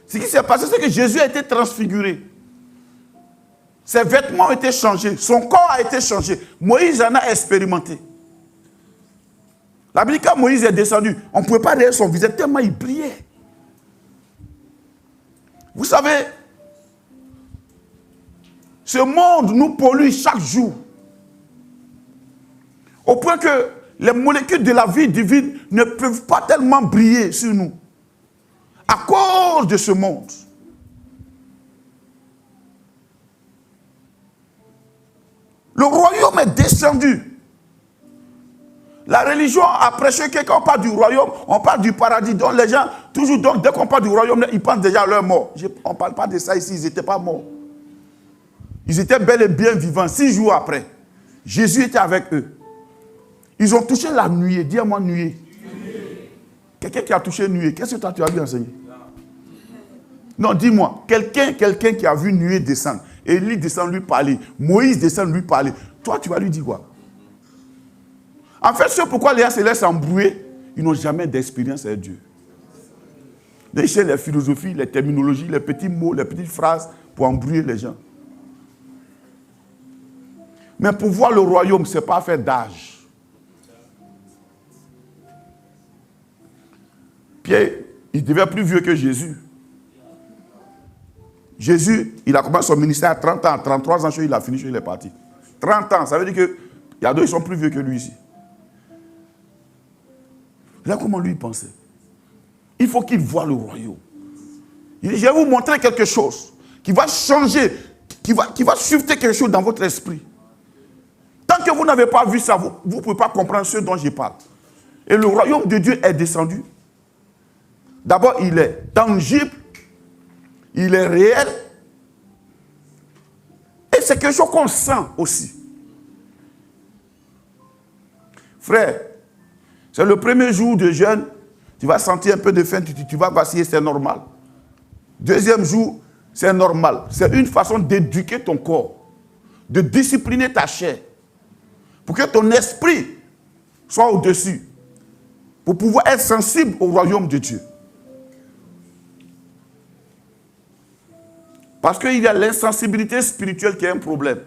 Ce qui s'est passé, c'est que Jésus a été transfiguré. Ses vêtements ont été changés. Son corps a été changé. Moïse en a expérimenté. La Bible, quand Moïse est descendu, on ne pouvait pas regarder son visage tellement il brillait. Vous savez, ce monde nous pollue chaque jour. Au point que les molécules de la vie divine ne peuvent pas tellement briller sur nous. À cause de ce monde. Le royaume est descendu. La religion a prêché que quand on parle du royaume, on parle du paradis. Donc les gens, toujours, donc, dès qu'on parle du royaume, ils pensent déjà à leur mort. On ne parle pas de ça ici, ils n'étaient pas morts. Ils étaient bel et bien vivants. 6 jours après, Jésus était avec eux. Ils ont touché la nuée. Dis-moi nuée. Quelqu'un qui a touché nuée, qu'est-ce que toi tu as vu enseigner? Non, dis-moi, quelqu'un qui a vu nuée descendre. Élie descend lui parler. Moïse descend lui parler. Toi, tu vas lui dire quoi? En fait, c'est pourquoi les gens se laissent embrouiller. Ils n'ont jamais d'expérience avec Dieu. Ils cherchent les philosophies, les terminologies, les petits mots, les petites phrases pour embrouiller les gens. Mais pour voir le royaume, ce n'est pas affaire d'âge. Pierre, il devient plus vieux que Jésus. Jésus, il a commencé son ministère à 30 ans, 33 ans, il a fini, il est parti. 30 ans, ça veut dire qu'il y a d'autres qui sont plus vieux que lui ici. Là, comment lui pensait? Il faut qu'il voie le royaume. Il dit, je vais vous montrer quelque chose qui va changer, qui va shifter quelque chose dans votre esprit. Tant que vous n'avez pas vu ça, vous ne pouvez pas comprendre ce dont je parle. Et le royaume de Dieu est descendu. D'abord, il est tangible, il est réel, et c'est quelque chose qu'on sent aussi. Frère, c'est le premier jour de jeûne, tu vas sentir un peu de faim, tu vas vaciller, c'est normal. Deuxième jour, c'est normal. C'est une façon d'éduquer ton corps, de discipliner ta chair, pour que ton esprit soit au-dessus, pour pouvoir être sensible au royaume de Dieu. Parce qu'il y a l'insensibilité spirituelle qui est un problème.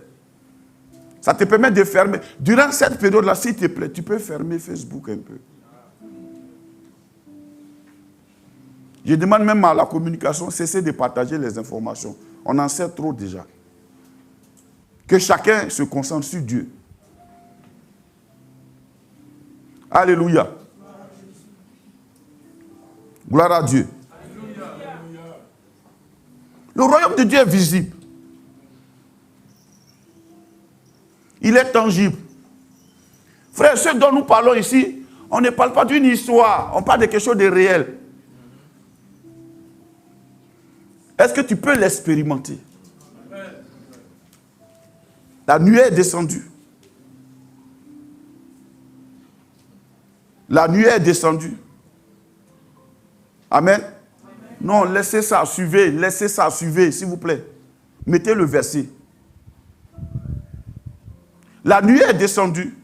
Ça te permet de fermer. Durant cette période-là, s'il te plaît, tu peux fermer Facebook un peu. Je demande même à la communication, cessez de partager les informations. On en sait trop déjà. Que chacun se concentre sur Dieu. Alléluia. Gloire à Dieu. Le royaume de Dieu est visible. Il est tangible. Frère, ce dont nous parlons ici, on ne parle pas d'une histoire, on parle de quelque chose de réel. Est-ce que tu peux l'expérimenter? La nuée est descendue. La nuée est descendue. Amen. Non, laissez ça, suivez, s'il vous plaît. Mettez le verset. La nuée est descendue.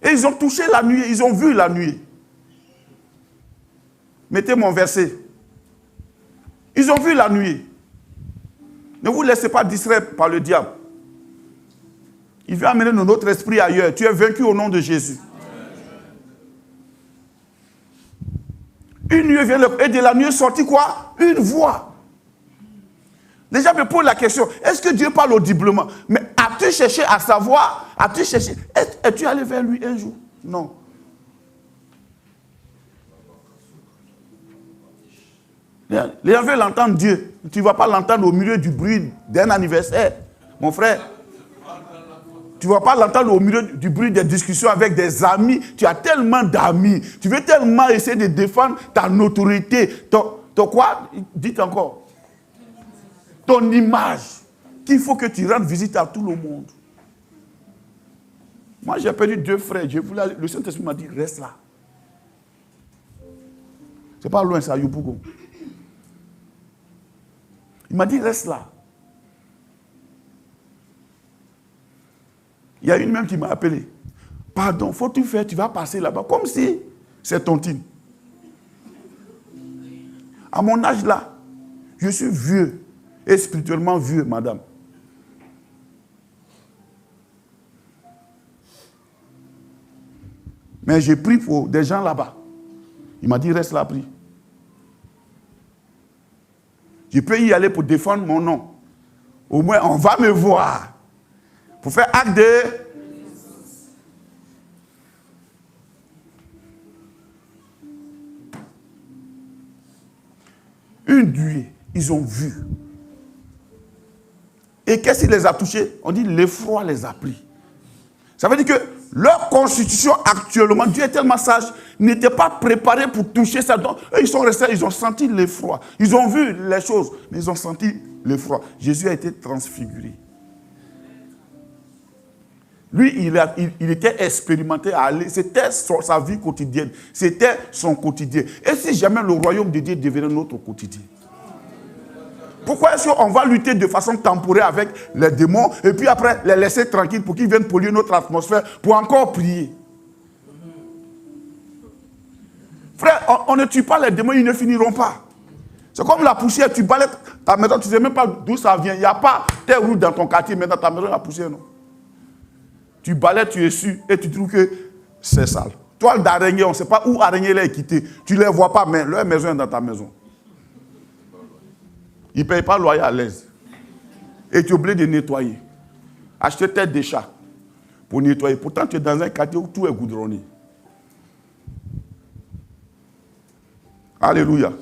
Et ils ont touché la nuée, ils ont vu la nuée. Mettez mon verset. Ils ont vu la nuée. Ne vous laissez pas distraire par le diable. Il veut amener notre esprit ailleurs. Tu es vaincu au nom de Jésus. Une nuée vient et de la nuée sortit quoi? Une voix. Les gens me posent la question, est-ce que Dieu parle audiblement? Mais as-tu cherché à savoir? As-tu cherché? Es-tu allé vers lui un jour? Non. Les gens veulent entendre Dieu. Tu ne vas pas l'entendre au milieu du bruit d'un anniversaire, mon frère. Tu ne vas pas l'entendre au milieu du bruit des discussions avec des amis. Tu as tellement d'amis. Tu veux tellement essayer de défendre ta notoriété. Ton quoi? Dites encore. Ton image. Qu'il faut que tu rendes visite à tout le monde. Moi, j'ai perdu 2 frères. Le Saint-Esprit m'a dit, reste là. C'est pas loin, c'est à Yopougon. Il m'a dit, reste là. Il y a une même qui m'a appelé. Pardon, faut-tu faire, tu vas passer là-bas. Comme si c'est tontine. À mon âge là, je suis vieux. Et spirituellement vieux, madame. Mais j'ai pris pour des gens là-bas. Il m'a dit, reste là, prie. Je peux y aller pour défendre mon nom. Au moins, on va me voir. Pour faire acte de... Une nuée, ils ont vu. Et qu'est-ce qui les a touchés? On dit l'effroi les a pris. Ça veut dire que leur constitution actuellement, Dieu est tellement sage, n'était pas préparé pour toucher ça. Donc, eux, ils sont restés, ils ont senti l'effroi. Ils ont vu les choses, mais ils ont senti l'effroi. Jésus a été transfiguré. Lui, il était expérimenté à aller. C'était sa vie quotidienne. C'était son quotidien. Et si jamais le royaume de Dieu devenait notre quotidien? Pourquoi est-ce qu'on va lutter de façon temporaire avec les démons et puis après les laisser tranquilles pour qu'ils viennent polluer notre atmosphère pour encore prier? Frère, on ne tue pas les démons, ils ne finiront pas. C'est comme la poussière, tu balais ta maison, tu ne sais même pas d'où ça vient. Il n'y a pas tes routes dans ton quartier, mais dans ta maison, il y a la poussière, non? Tu balais, tu essuies et tu trouves que c'est sale. Toile d'araignée, on ne sait pas où araignée est quittée. Tu ne les vois pas, mais leur maison est dans ta maison. Ils ne payent pas le loyer à l'aise. Et tu es obligé de nettoyer. Acheter tête de chat pour nettoyer. Pourtant, tu es dans un quartier où tout est goudronné. Alléluia.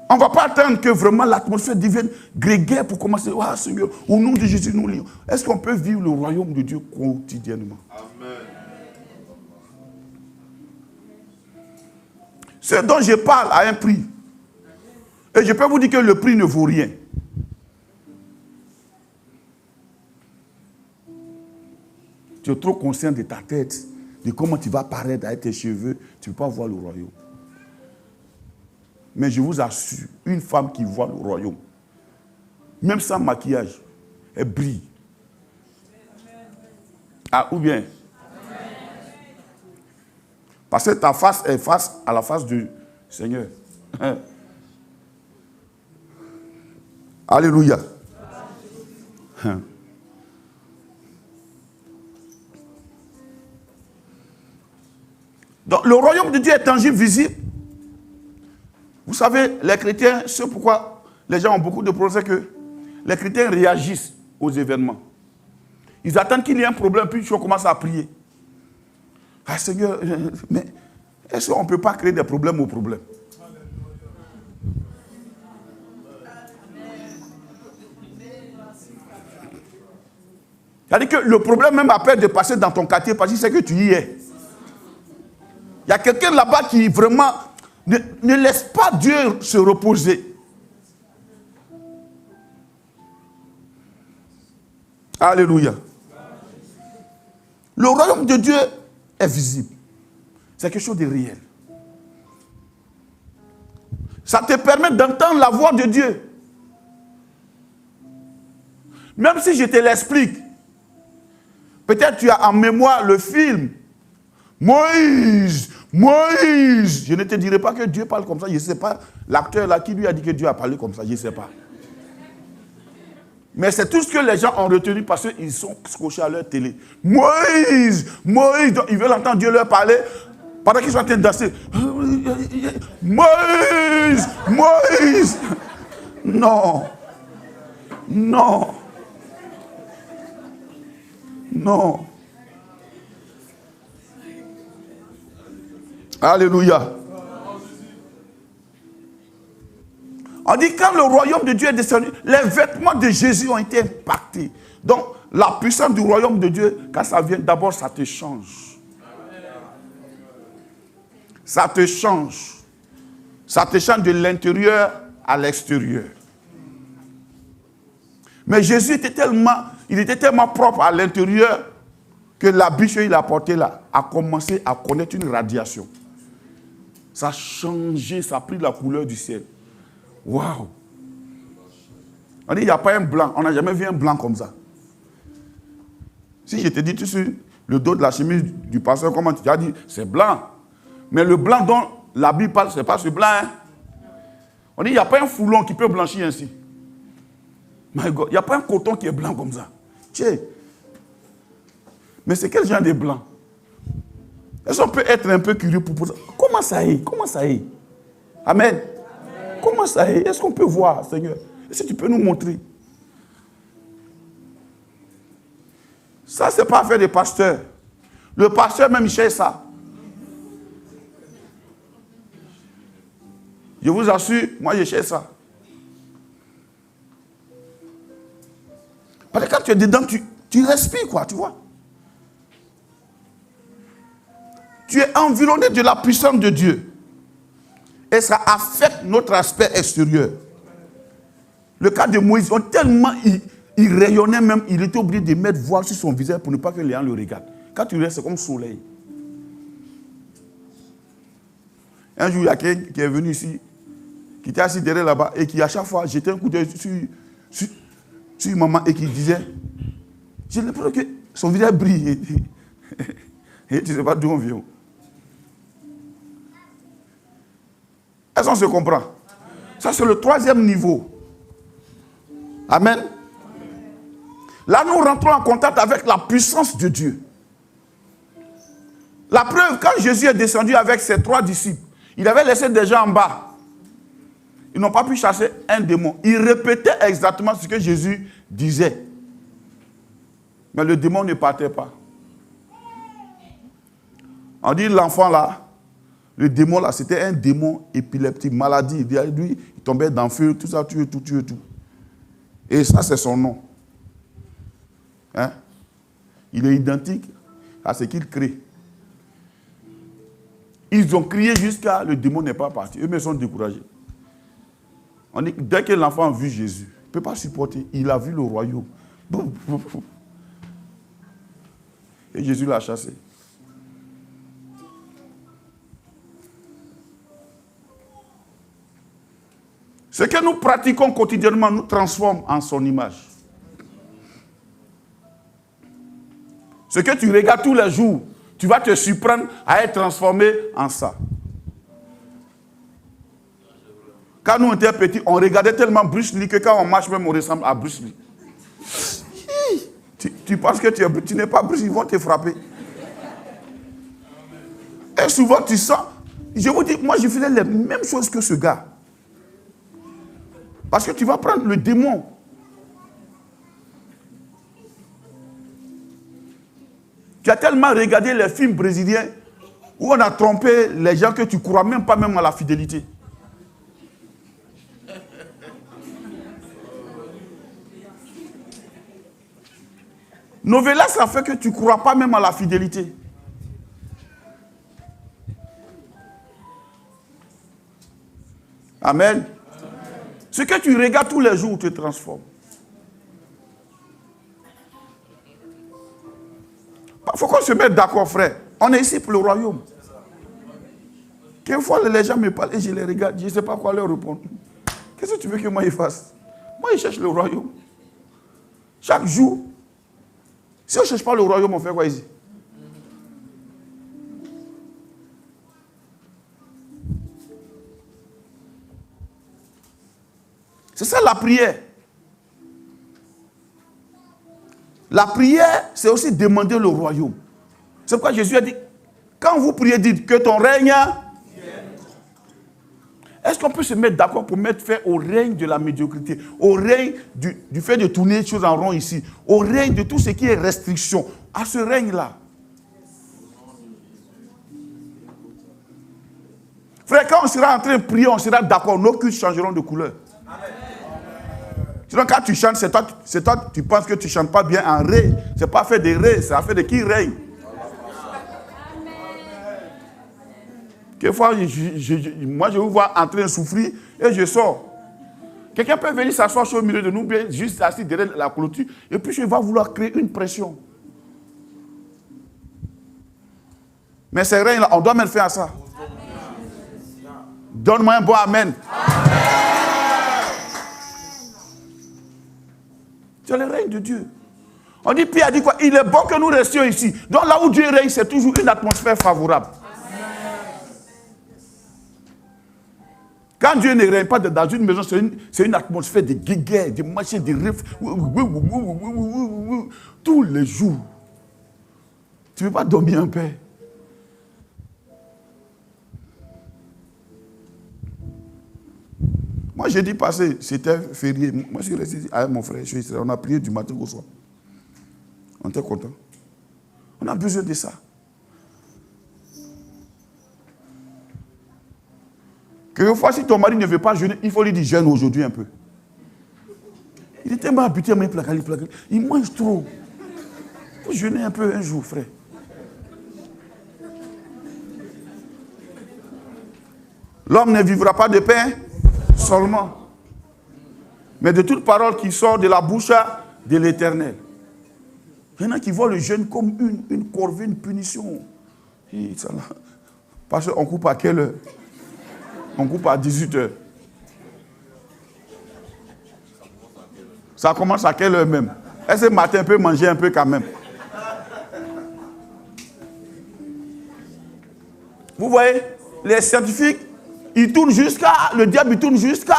On ne va pas attendre que vraiment l'atmosphère devienne grégaire pour commencer. Ah, Seigneur, au nom de Jésus, nous lions. Est-ce qu'on peut vivre le royaume de Dieu quotidiennement? Amen. Ce dont je parle a un prix. Et je peux vous dire que le prix ne vaut rien. Tu es trop conscient de ta tête, de comment tu vas paraître avec tes cheveux. Tu ne peux pas voir le royaume. Mais je vous assure, une femme qui voit le royaume, même sans maquillage, elle brille. Ah, ou bien? Parce que ta face est face à la face du Seigneur. Alléluia. Donc le royaume de Dieu est tangible, visible. Vous savez, les chrétiens, c'est pourquoi les gens ont beaucoup de problèmes, c'est que les chrétiens réagissent aux événements. Ils attendent qu'il y ait un problème, puis ils commencent à prier. Ah Seigneur, mais est-ce qu'on ne peut pas créer des problèmes aux problèmes? C'est-à-dire que le problème même a peur de passer dans ton quartier parce qu'il sait que tu y es. Il y a quelqu'un là-bas qui vraiment ne laisse pas Dieu se reposer. Alléluia. Le royaume de Dieu est visible. C'est quelque chose de réel. Ça te permet d'entendre la voix de Dieu. Même si je te l'explique, peut-être tu as en mémoire le film Moïse, Moïse. Je ne te dirai pas que Dieu parle comme ça. Je ne sais pas l'acteur là qui lui a dit que Dieu a parlé comme ça. Je ne sais pas. Mais c'est tout ce que les gens ont retenu parce qu'ils sont scotchés à leur télé. Moïse, Moïse. Donc, ils veulent entendre Dieu leur parler pendant qu'ils sont en train de danser. Moïse, Moïse. Non. Non. Non. Alléluia. On dit quand le royaume de Dieu est descendu, les vêtements de Jésus ont été impactés. Donc, la puissance du royaume de Dieu, quand ça vient, d'abord, ça te change. Ça te change. Ça te change de l'intérieur à l'extérieur. Mais Jésus était tellement propre à l'intérieur que l'habit qu'il a porté là a commencé à connaître une radiation. Ça a changé, ça a pris la couleur du ciel. Waouh! On dit, il n'y a pas un blanc. On n'a jamais vu un blanc comme ça. Si je te dis tout sur le dos de la chemise du pasteur, comment tu as dit, c'est blanc. Mais le blanc dont la Bible parle, ce n'est pas ce blanc. Hein? On dit, il n'y a pas un foulon qui peut blanchir ainsi. My God, il n'y a pas un coton qui est blanc comme ça. Tiens. Mais c'est quel genre de blanc? Est-ce qu'on peut être un peu curieux pour ça? Comment ça est? Comment ça est? Amen. Comment ça est? Est-ce qu'on peut voir, Seigneur? Est-ce que tu peux nous montrer? Ça, ce n'est pas affaire des pasteurs. Le pasteur même, il cherche ça. Je vous assure, moi, je cherche ça. Parce que quand tu es dedans, tu respires, quoi, tu vois. Tu es environné de la puissance de Dieu. Et ça affecte notre aspect extérieur. Le cas de Moïse, tellement il rayonnait même, il était obligé de mettre voile sur son visage pour ne pas que les gens le regardent. Quand tu restes, c'est comme le soleil. Un jour, il y a quelqu'un qui est venu ici, qui était assis derrière là-bas, et qui à chaque fois jetait un coup d'œil sur maman et qui disait, j'ai l'impression que son visage brille. Et tu ne sais pas d'où on vient. Est-ce qu'on se comprend? Ça, c'est le troisième niveau. Amen. Là, nous rentrons en contact avec la puissance de Dieu. La preuve, quand Jésus est descendu avec ses 3 disciples, il avait laissé des gens en bas. Ils n'ont pas pu chasser un démon. Ils répétaient exactement ce que Jésus disait. Mais le démon ne partait pas. On dit l'enfant là, le démon là, c'était un démon épileptique, maladie. Lui, il tombait dans le feu, tout ça, tout. Et ça, c'est son nom. Hein? Il est identique à ce qu'il crée. Ils ont crié jusqu'à le démon n'est pas parti. Eux-mêmes sont découragés. On dit, dès que l'enfant a vu Jésus, il ne peut pas supporter. Il a vu le royaume. Et Jésus l'a chassé. Ce que nous pratiquons quotidiennement nous transforme en son image. Ce que tu regardes tous les jours, tu vas te surprendre à être transformé en ça. Quand nous étions petits, on regardait tellement Bruce Lee que quand on marche même, on ressemble à Bruce Lee. Tu penses que tu n'es pas Bruce, ils vont te frapper. Et souvent tu sens, je vous dis, moi je faisais les mêmes choses que ce gars. Parce que tu vas prendre le démon. Tu as tellement regardé les films brésiliens où on a trompé les gens que tu ne crois même pas même à la fidélité. Novella, ça fait que tu ne crois pas même à la fidélité. Amen. Ce que tu regardes tous les jours te transforme. Il faut qu'on se mette d'accord, frère. On est ici pour le royaume. Quelquefois, les gens me parlent et je les regarde, je ne sais pas quoi leur répondre. Qu'est-ce que tu veux que moi, je fasse? Moi, je cherche le royaume. Chaque jour. Si on ne cherche pas le royaume, on fait quoi ici? C'est ça la prière. La prière, c'est aussi demander le royaume. C'est pourquoi Jésus a dit, quand vous priez, dites que ton règne... Est-ce qu'on peut se mettre d'accord pour mettre fin au règne de la médiocrité, au règne du fait de tourner les choses en rond ici, au règne de tout ce qui est restriction, à ce règne-là? Frère, quand on sera en train de prier, on sera d'accord, nos cultes changeront de couleur. Sinon, quand tu chantes, c'est toi, tu penses que tu ne chantes pas bien en ré. Ce n'est pas fait de ré, c'est fait de qui règne. Quelquefois, moi, je vous vois en train de souffrir et je sors. Quelqu'un peut venir s'asseoir au milieu de nous, bien juste assis derrière la clôture, et puis je vais vouloir créer une pression. Mais c'est rien là, on doit même faire ça. Donne-moi un bon amen. C'est le règne de Dieu. On dit, Pierre a dit quoi? Il est bon que nous restions ici. Donc là où Dieu règne, c'est toujours une atmosphère favorable. Quand Dieu ne règne pas dans une maison, c'est une atmosphère de guéguerre, de machins, de rêves. Tous les jours. Tu ne peux pas dormir en paix. Moi, j'ai dit passé, c'était férié. Moi, je suis resté avec mon frère, on a prié du matin au soir. On était content. On a besoin de ça. Quelquefois, si ton mari ne veut pas jeûner, il faut lui dire jeûne aujourd'hui un peu. Il est tellement habitué à me plaquer. Il mange trop. Il faut jeûner un peu un jour, frère. L'homme ne vivra pas de pain seulement, mais de toute parole qui sort de la bouche de l'Éternel. Il y en a qui voient le jeûne comme une corvée, une punition. Parce qu'on coupe à quelle heure? On coupe à 18 heures. Ça commence à quelle heure même? Est-ce que ce matin, on peut manger un peu quand même? Vous voyez, les scientifiques, ils tournent jusqu'à... Le diable, il tourne jusqu'à...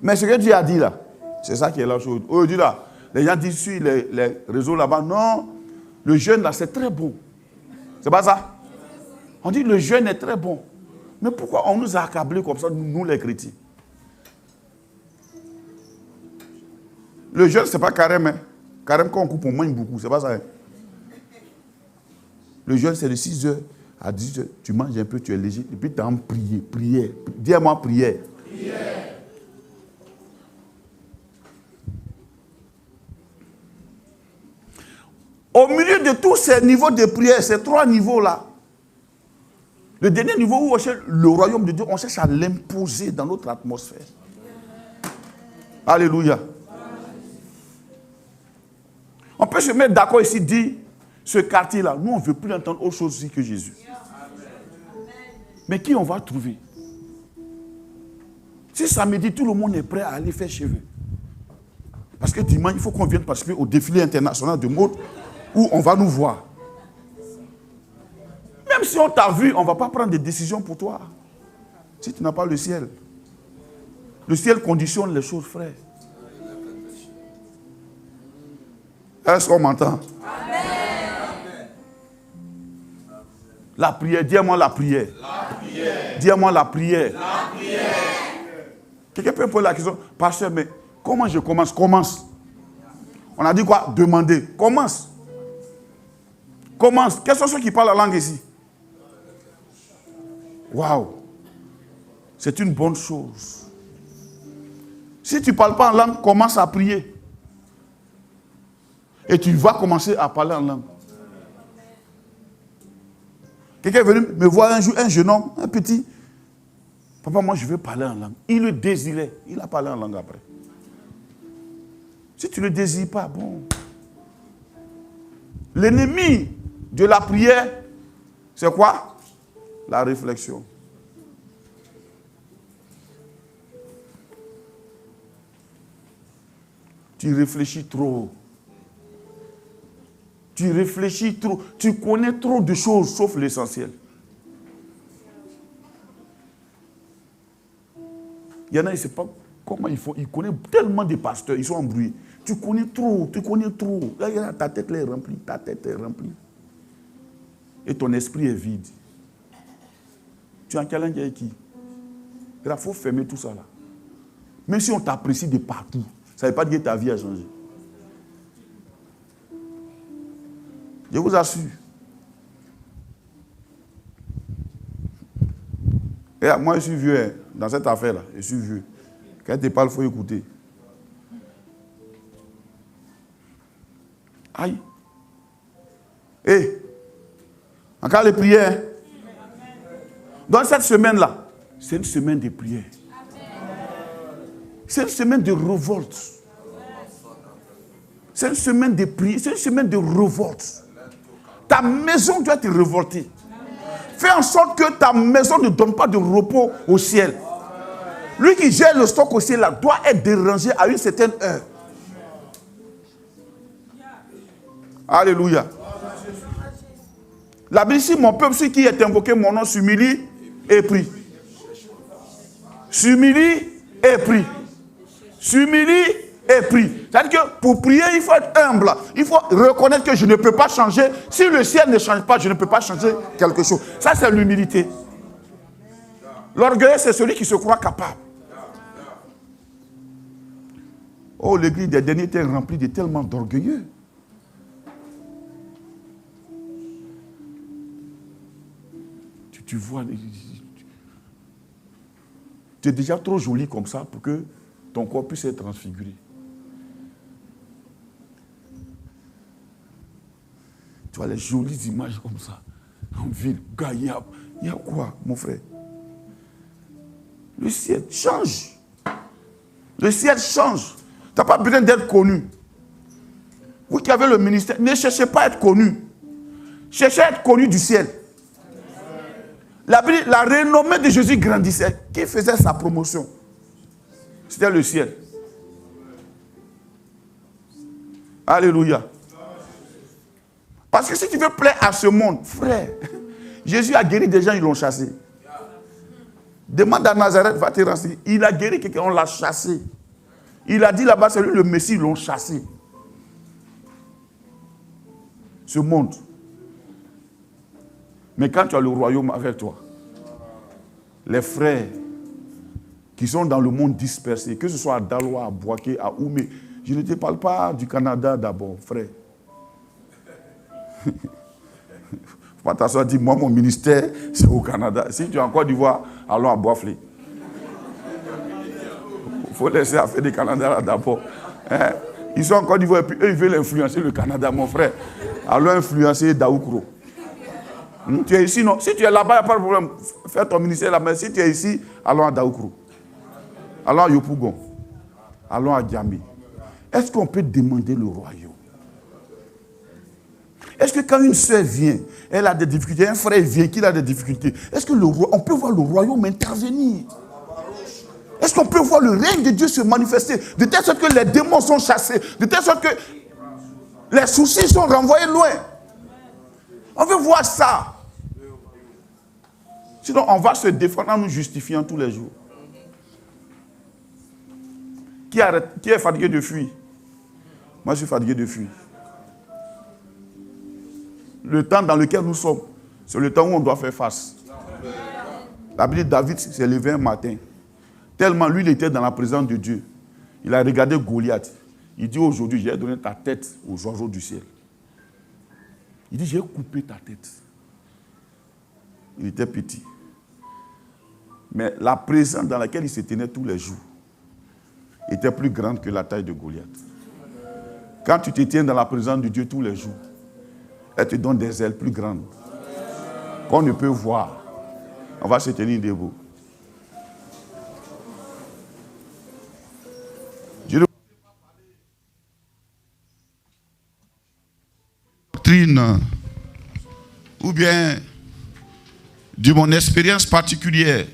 Mais ce que Dieu a dit là, c'est ça qui est la chose. Aujourd'hui là, les gens disent sur les réseaux là-bas, non, le jeûne là, c'est très bon. C'est pas ça? On dit le jeûne est très bon. Mais pourquoi on nous a accablés comme ça, nous les chrétiens? Le jeûne, ce n'est pas carême. Hein. Carême, quand on coupe, on mange beaucoup. C'est pas ça. Hein. Le jeûne, c'est de 6h à 18h. Tu manges un peu, tu es léger. Et puis tu as en prière. Dis-moi prière. Prière. Au milieu de tous ces niveaux de prière, ces 3 niveaux-là, Le dernier niveau où on cherche le royaume de Dieu, on cherche à l'imposer dans notre atmosphère. Alléluia. On peut se mettre d'accord ici, dire, ce quartier-là, nous on ne veut plus entendre autre chose ici que Jésus. Mais qui on va trouver? Si samedi, tout le monde est prêt à aller faire cheveux. Parce que dimanche, il faut qu'on vienne participer au défilé international de mode où on va nous voir. Même si on t'a vu, on ne va pas prendre des décisions pour toi. Si tu n'as pas le ciel. Le ciel conditionne les choses, frère. Est-ce qu'on m'entend? La prière, dis-moi la prière. Dis-moi la prière. Quelqu'un peut me poser la question, pasteur, mais comment je commence? Commence. On a dit quoi? Demander. Commence. Commence. Quels sont ceux qui parlent la langue ici? Waouh. C'est une bonne chose. Si tu ne parles pas en langue, commence à prier. Et tu vas commencer à parler en langue. Quelqu'un est venu me voir un jour, un jeune homme, un petit. Papa, moi je veux parler en langue. Il le désirait. Il a parlé en langue après. Si tu ne le désires pas, bon. L'ennemi de la prière, c'est quoi? La réflexion. Tu réfléchis trop. Tu réfléchis trop. Tu connais trop de choses, sauf l'essentiel. Il y en a, ils ne savent pas comment ils font. Ils connaissent tellement de pasteurs, ils sont embrouillés. Tu connais trop, tu connais trop. Là, ta tête est remplie, ta tête est remplie. Et ton esprit est vide. Tu es en challenge avec qui? Il faut fermer tout ça là. Même si on t'apprécie de partout, ça ne veut pas dire que ta vie a changé. Je vous assure. Et moi, je suis vieux, hein, dans cette affaire-là. Je suis vieux. Quand tu parles, il faut écouter. Aïe. Encore les prières. Dans cette semaine-là, c'est une semaine de prière. C'est une semaine de révolte. C'est une semaine de prière. C'est une semaine de révolte. Ta maison doit être révoltée. Fais en sorte que ta maison ne donne pas de repos au ciel. Lui qui gère le stock au ciel là, doit être dérangé à une certaine heure. Alléluia. La Bible dit, mon peuple, celui qui est invoqué mon nom, s'humilie et prie. S'humilie et prie. S'humilie et prie. C'est-à-dire que pour prier, il faut être humble. Il faut reconnaître que je ne peux pas changer. Si le ciel ne change pas, je ne peux pas changer quelque chose. Ça, c'est l'humilité. L'orgueil, c'est celui qui se croit capable. Oh, l'église des derniers était remplie de tellement d'orgueilleux. Tu vois, tu es déjà trop joli comme ça pour que ton corps puisse être transfiguré. Tu vois les jolies images comme ça. En ville, gars, il y a quoi, mon frère? Le ciel change. Le ciel change. Tu n'as pas besoin d'être connu. Vous qui avez le ministère, ne cherchez pas à être connu. Cherchez à être connu du ciel. La renommée de Jésus grandissait. Qui faisait sa promotion? C'était le ciel. Alléluia. Parce que si tu veux plaire à ce monde, frère, Jésus a guéri des gens, ils l'ont chassé. Demande à Nazareth, va te renseigner. Il a guéri quelqu'un, on l'a chassé. Il a dit là-bas, c'est lui le Messie, ils l'ont chassé. Ce monde. Mais quand tu as le royaume avec toi, les frères qui sont dans le monde dispersé, que ce soit à Daloa, à Boaké, à Oumé, je ne te parle pas du Canada d'abord, frère. Il ne faut pas t'asseoir et dire, moi, mon ministère, c'est au Canada. Si tu es en Côte d'Ivoire, allons à Boisflé. Il faut laisser affaire du Canada d'abord. Hein? Ils sont en Côte d'Ivoire et puis eux, ils veulent influencer le Canada, mon frère. Allons influencer Daoukro. Tu es ici, non? Si tu es là-bas, il n'y a pas de problème. Fais ton ministère là-bas. Si tu es ici, allons à Daoukro. Allons à Yopougon. Allons à Djambi. Est-ce qu'on peut demander le royaume? Est-ce que quand une soeur vient, elle a des difficultés, un frère vient, qu'il a des difficultés, est-ce que on peut voir le royaume intervenir? Est-ce qu'on peut voir le règne de Dieu se manifester de telle sorte que les démons sont chassés, de telle sorte que les soucis sont renvoyés loin? On veut voir ça. Sinon, on va se défendre en nous justifiant tous les jours. Qui est fatigué de fuir? Moi, je suis fatigué de fuir. Le temps dans lequel nous sommes, c'est le temps où on doit faire face. La Bible dit David s'est levé un matin. Tellement lui, il était dans la présence de Dieu. Il a regardé Goliath. Il dit aujourd'hui, j'ai donné ta tête aux oiseaux du ciel. Il dit, j'ai coupé ta tête. Il était petit. Mais la présence dans laquelle il se tenait tous les jours était plus grande que la taille de Goliath. Quand tu te tiens dans la présence de Dieu tous les jours, elle te donne des ailes plus grandes qu'on ne peut voir. On va se tenir debout. Doctrine ou bien de mon expérience particulière.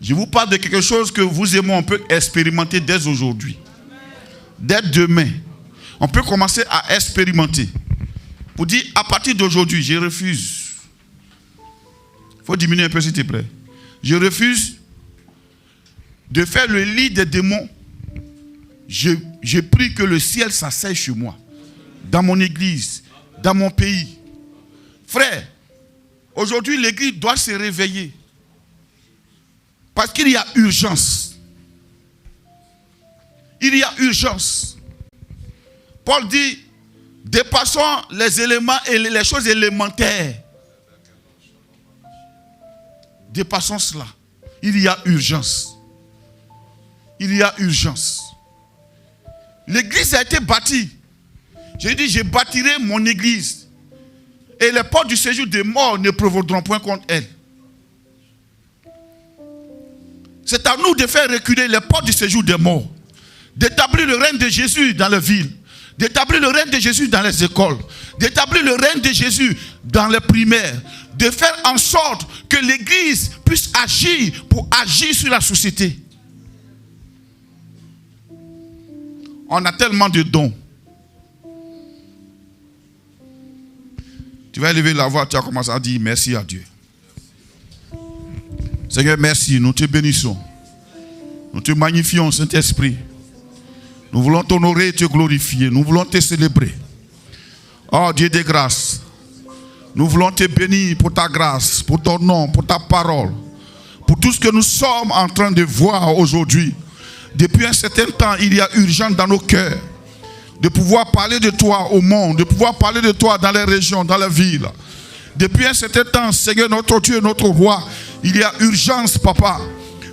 Je vous parle de quelque chose que vous et moi on peut expérimenter dès aujourd'hui. Dès demain, on peut commencer à expérimenter. Pour dire, à partir d'aujourd'hui, je refuse. Il faut diminuer un peu s'il te plaît. Je refuse de faire le lit des démons. Je prie que le ciel s'asseye chez moi, dans mon église, dans mon pays. Frère, aujourd'hui l'église doit se réveiller. Parce qu'il y a urgence. Il y a urgence. Paul dit, dépassons les éléments et les choses élémentaires. Dépassons cela. Il y a urgence. Il y a urgence. L'église a été bâtie. J'ai dit, je bâtirai mon église. Et les portes du séjour des morts ne prévaudront point contre elle. C'est à nous de faire reculer les portes du séjour des morts. D'établir le règne de Jésus dans les villes. D'établir le règne de Jésus dans les écoles. D'établir le règne de Jésus dans les primaires. De faire en sorte que l'église puisse agir pour agir sur la société. On a tellement de dons. Tu vas élever la voix, tu vas commencer à dire merci à Dieu. Seigneur, merci, nous te bénissons. Nous te magnifions, Saint-Esprit. Nous voulons t'honorer et te glorifier. Nous voulons te célébrer. Oh Dieu de grâce. Nous voulons te bénir pour ta grâce, pour ton nom, pour ta parole. Pour tout ce que nous sommes en train de voir aujourd'hui. Depuis un certain temps, il y a urgence dans nos cœurs. De pouvoir parler de toi au monde. De pouvoir parler de toi dans les régions, dans les villes. Depuis un certain temps, Seigneur, notre Dieu, notre roi, il y a urgence, papa,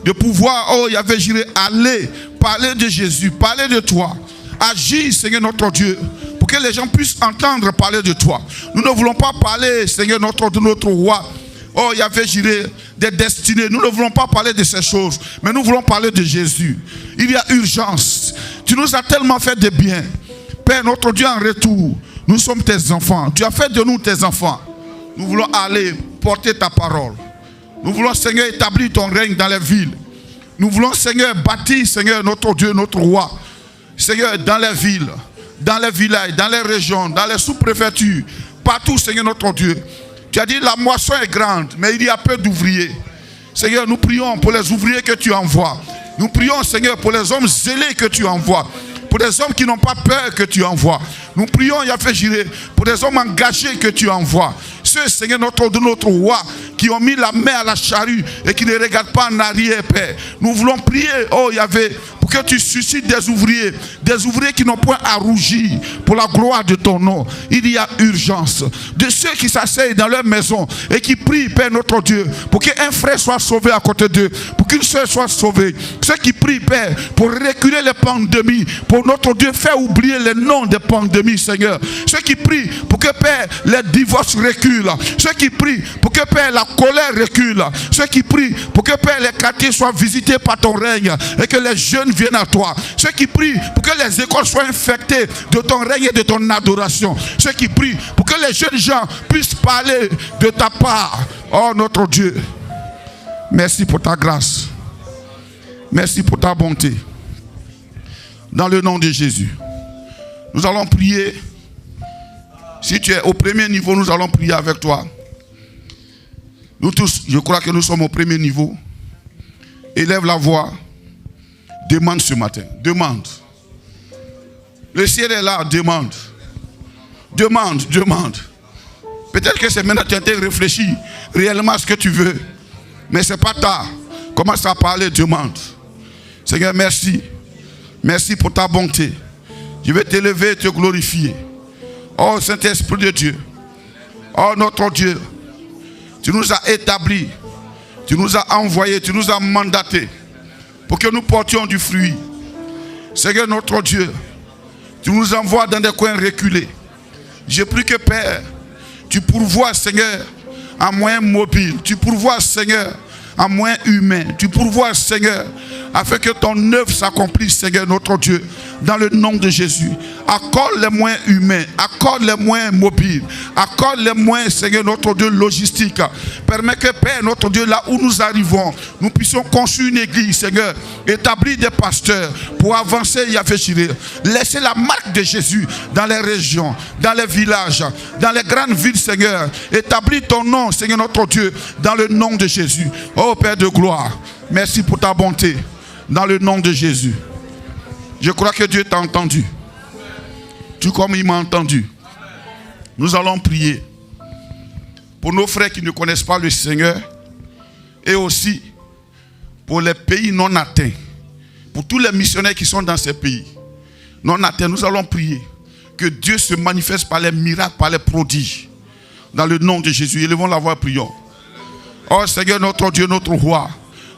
de pouvoir, oh Yahvé Jireh, aller parler de Jésus, parler de toi. Agis, Seigneur, notre Dieu, pour que les gens puissent entendre parler de toi. Nous ne voulons pas parler, Seigneur, notre roi, oh Yahvé Jireh, des destinées. Nous ne voulons pas parler de ces choses, mais nous voulons parler de Jésus. Il y a urgence. Tu nous as tellement fait de bien. Père, notre Dieu, en retour, nous sommes tes enfants. Tu as fait de nous tes enfants. Nous voulons aller porter ta parole. Nous voulons, Seigneur, établir ton règne dans les villes. Nous voulons, Seigneur, bâtir, Seigneur, notre Dieu, notre roi. Seigneur, dans les villes, dans les villages, dans les régions, dans les sous-préfectures, partout, Seigneur, notre Dieu. Tu as dit, la moisson est grande, mais il y a peu d'ouvriers. Seigneur, nous prions pour les ouvriers que tu envoies. Nous prions, Seigneur, pour les hommes zélés que tu envoies. Pour des hommes qui n'ont pas peur que tu envoies. Nous prions, Yahvé Jireh, pour des hommes engagés que tu envoies. Ceux, Seigneur, notre roi, qui ont mis la main à la charrue et qui ne regardent pas en arrière, Père. Nous voulons prier, oh Yahvé, pour pour que tu suscites des ouvriers qui n'ont point à rougir pour la gloire de ton nom. Il y a urgence de ceux qui s'asseyent dans leur maison et qui prient, Père notre Dieu, pour qu'un frère soit sauvé à côté d'eux, pour qu'une soeur soit sauvée. Ceux qui prient, Père, pour reculer les pandémies, pour notre Dieu, faire oublier les noms des pandémies, Seigneur. Ceux qui prient pour que, Père, les divorces reculent. Ceux qui prient pour que, Père, la colère recule. Ceux qui prient pour que, Père, les quartiers soient visités par ton règne et que les jeunes viennent à toi. Ceux qui prient pour que les écoles soient infectées de ton règne et de ton adoration. Ceux qui prient pour que les jeunes gens puissent parler de ta part. Oh notre Dieu, merci pour ta grâce. Merci pour ta bonté. Dans le nom de Jésus, nous allons prier. Si tu es au premier niveau, nous allons prier avec toi. Nous tous, je crois que nous sommes au premier niveau. Élève la voix. Demande ce matin. Demande. Le ciel est là. Demande. Demande. Peut-être que c'est maintenant que tu as été réfléchi réellement à ce que tu veux. Mais ce n'est pas tard. Commence à parler. Demande. Seigneur, merci. Merci pour ta bonté. Je vais t'élever et te glorifier. Oh Saint-Esprit de Dieu. Oh notre Dieu. Tu nous as établis. Tu nous as envoyés. Tu nous as mandatés pour que nous portions du fruit. Seigneur notre Dieu. Tu nous envoies dans des coins reculés. Je prie que Père, tu pourvoies Seigneur en moyens mobiles. Tu pourvoies Seigneur en moyens humains. Tu pourvoies Seigneur afin que ton œuvre s'accomplisse Seigneur notre Dieu. Dans le nom de Jésus. Accorde les moyens humains. Accorde les moyens mobiles. Accorde les moyens Seigneur notre Dieu logistiques. Permets que Père notre Dieu là où nous arrivons, nous puissions construire une église Seigneur. Établir des pasteurs pour avancer Yahvé Jireh. Laisser la marque de Jésus dans les régions, dans les villages, dans les grandes villes Seigneur. Établis ton nom Seigneur notre Dieu dans le nom de Jésus. Oh Père de gloire, merci pour ta bonté dans le nom de Jésus. Je crois que Dieu t'a entendu. Tout comme il m'a entendu. Nous allons prier pour nos frères qui ne connaissent pas le Seigneur et aussi pour les pays non atteints. Pour tous les missionnaires qui sont dans ces pays non atteints, nous allons prier que Dieu se manifeste par les miracles, par les prodiges. Dans le nom de Jésus, élevons la voix, prions. Oh Seigneur notre Dieu, notre roi.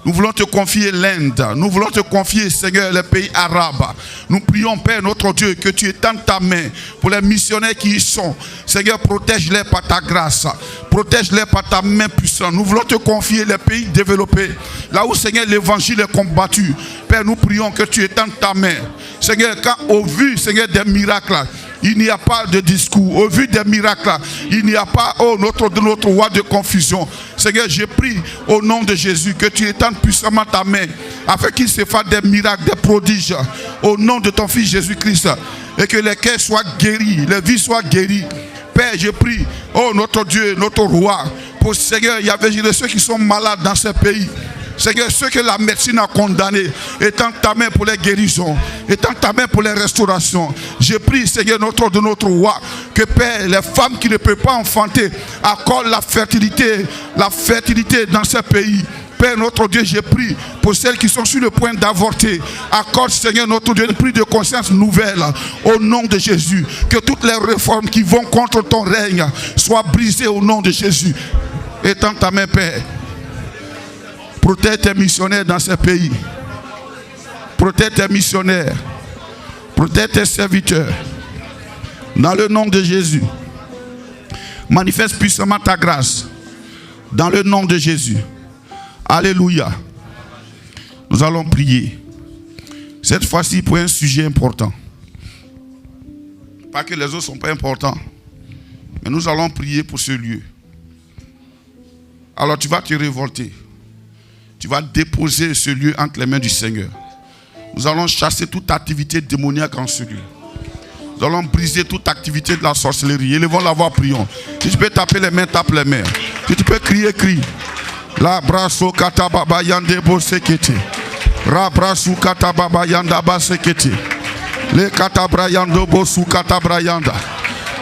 Nous voulons te confier l'Inde. Nous voulons te confier, Seigneur, les pays arabes. Nous prions, Père, notre Dieu, que tu étendes ta main pour les missionnaires qui y sont. Seigneur, protège-les par ta grâce. Protège-les par ta main puissante. Nous voulons te confier les pays développés. Là où, Seigneur, l'évangile est combattu. Père, nous prions que tu étendes ta main. Seigneur, quand au vu, Seigneur, des miracles, il n'y a pas de discours. Au vu des miracles, il n'y a pas, oh, notre roi de confusion. Seigneur, je prie au nom de Jésus que tu étendes puissamment ta main afin qu'il se fasse des miracles, des prodiges au nom de ton Fils Jésus-Christ et que les cœurs soient guéris, les vies soient guéries. Père, je prie, oh notre Dieu, notre roi, pour Seigneur, il y avait ceux qui sont malades dans ces pays. Seigneur, ceux que la médecine a condamnés, étends ta main pour les guérisons, étends ta main pour les restaurations. Je prie, Seigneur, notre roi, que Père, les femmes qui ne peuvent pas enfanter, accordent la fertilité dans ces pays. Père, notre Dieu, je prie pour celles qui sont sur le point d'avorter. Accorde, Seigneur, notre Dieu, une prise de conscience nouvelle au nom de Jésus. Que toutes les réformes qui vont contre ton règne soient brisées au nom de Jésus. Étends ta main, Père. Protège tes missionnaires dans ces pays. Protège tes missionnaires. Protège tes serviteurs. Dans le nom de Jésus. Manifeste puissamment ta grâce. Dans le nom de Jésus. Alléluia. Nous allons prier. Cette fois-ci pour un sujet important. Pas que les autres ne sont pas importants. Mais nous allons prier pour ce lieu. Alors tu vas te révolter. Tu vas déposer ce lieu entre les mains du Seigneur. Nous allons chasser toute activité démoniaque en ce lieu. Nous allons briser toute activité de la sorcellerie. Élevons la voix, prions. Si tu peux taper les mains, tape les mains. Si tu peux crier, crie. La brasso katababa yande bosekete. Ra brasso katababa yanda basekete. Le katabra yando bosu katabra yanda.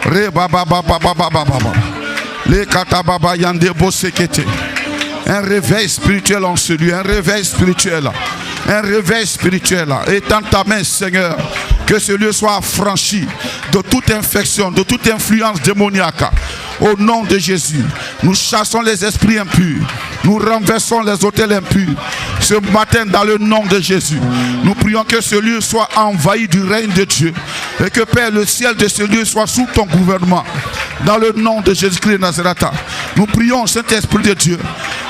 Re baba baba baba baba. Le katababa yande bosekete. Un réveil spirituel en ce lieu, un réveil spirituel. un réveil spirituel. Étends ta main, Seigneur, que ce lieu soit affranchi de toute infection, de toute influence démoniaque. Au nom de Jésus, nous chassons les esprits impurs. Nous renversons les autels impurs. Ce matin, dans le nom de Jésus, nous prions que ce lieu soit envahi du règne de Dieu. Et que, Père, le ciel de ce lieu soit sous ton gouvernement. Dans le nom de Jésus-Christ de Nazareth, nous prions, Saint-Esprit de Dieu,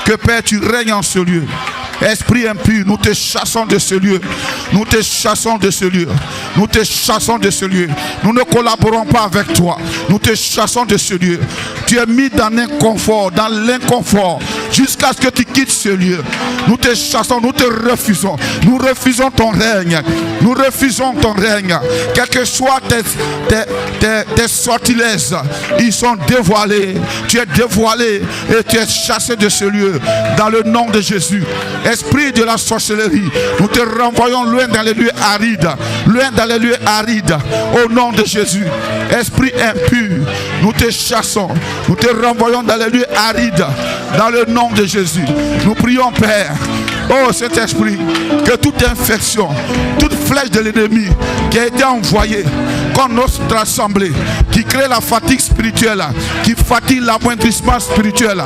que, Père, tu règnes en ce lieu. Esprit impur, nous te chassons de ce lieu. Nous te chassons de ce lieu. Nous te chassons de ce lieu. Nous ne collaborons pas avec toi. Nous te chassons de ce lieu. Tu es mis dans l'inconfort, jusqu'à ce que tu quittes ce lieu. Nous te chassons, nous te refusons. Nous refusons ton règne. Nous refusons ton règne. Quels que soient tes sortilèges, ils sont dévoilés. Tu es dévoilé et tu es chassé de ce lieu. Dans le nom de Jésus. Esprit de la sorcellerie, nous te renvoyons loin dans les lieux arides. Loin dans les lieux arides. Au nom de Jésus. Esprit impur, nous te chassons. Nous te renvoyons dans les lieux arides. Dans le nom de Jésus. Nous prions, Père. Oh Saint-Esprit, que toute infection, toute flèche de l'ennemi qui a été envoyée contre notre assemblée, qui crée la fatigue spirituelle, qui fatigue l'amoindrissement spirituel,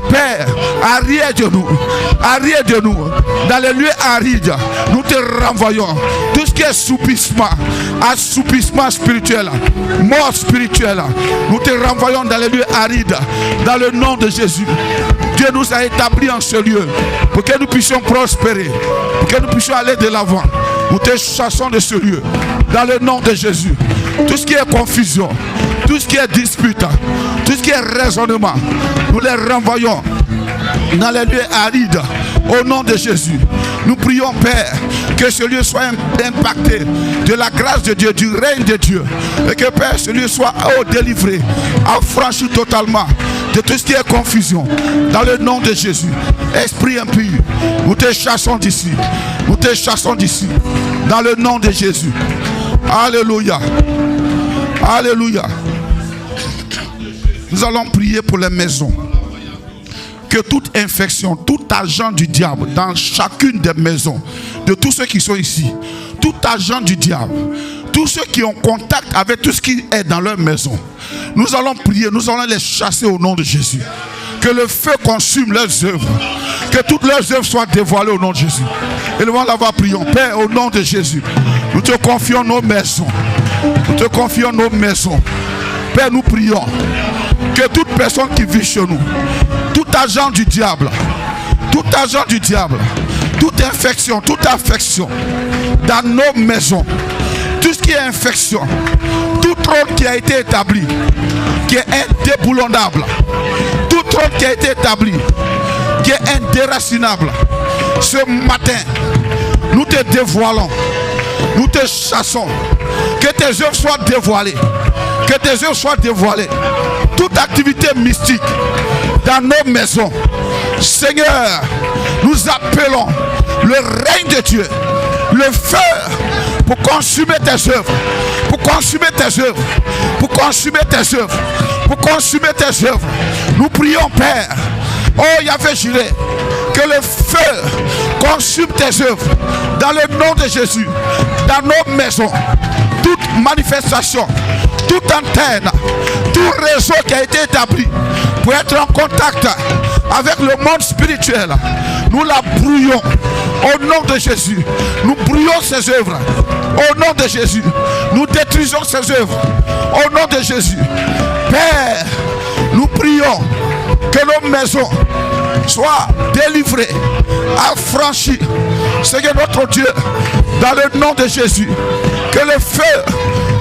Père, arrière de nous, dans les lieux arides, nous te renvoyons. Tout ce qui est assoupissement spirituel, mort spirituelle, nous te renvoyons dans les lieux arides, dans le nom de Jésus. Dieu nous a établis en ce lieu pour que nous puissions prospérer, pour que nous puissions aller de l'avant. Nous te chassons de ce lieu dans le nom de Jésus. Tout ce qui est confusion, tout ce qui est dispute, tout ce qui est raisonnement, nous les renvoyons dans les lieux arides au nom de Jésus. Nous prions, Père, que ce lieu soit impacté de la grâce de Dieu, du règne de Dieu, et que, Père, ce lieu soit délivré, affranchi totalement de tout ce qui est confusion, dans le nom de Jésus. Esprit impur, nous te chassons d'ici. Nous te chassons d'ici. Dans le nom de Jésus. Alléluia. Alléluia. Nous allons prier pour les maisons. Que toute infection, tout agent du diable dans chacune des maisons, de tous ceux qui sont ici, tout agent du diable, tous ceux qui ont contact avec tout ce qui est dans leur maison, nous allons prier, nous allons les chasser au nom de Jésus. Que le feu consume leurs œuvres. Que toutes leurs œuvres soient dévoilées au nom de Jésus. Et nous allons l'avoir prions. Père, au nom de Jésus, nous te confions nos maisons. Nous te confions nos maisons. Père, nous prions que toute personne qui vit chez nous, tout agent du diable, toute infection, toute affection dans nos maisons, tout ce qui est infection, tout trône qui a été établi, qui est indéboulonnable, tout trône qui a été établi, qui est indéracinable, ce matin, nous te dévoilons, nous te chassons, que tes œuvres soient dévoilées, que tes œuvres soient dévoilées, toute activité mystique dans nos maisons, Seigneur, nous appelons le règne de Dieu, le feu pour consumer tes œuvres, pour consumer tes œuvres, pour consumer tes œuvres, pour consumer tes œuvres. Nous prions, Père, oh Yahvé Jireh, que le feu consume tes œuvres dans le nom de Jésus, dans nos maisons. Toute manifestation, toute antenne, tout réseau qui a été établi pour être en contact avec le monde spirituel, nous la brouillons au nom de Jésus. Nous brouillons ses œuvres au nom de Jésus. Nous détruisons ses œuvres au nom de Jésus. Père, nous prions que nos maisons soient délivrées, affranchies. Seigneur notre Dieu, dans le nom de Jésus, que le feu,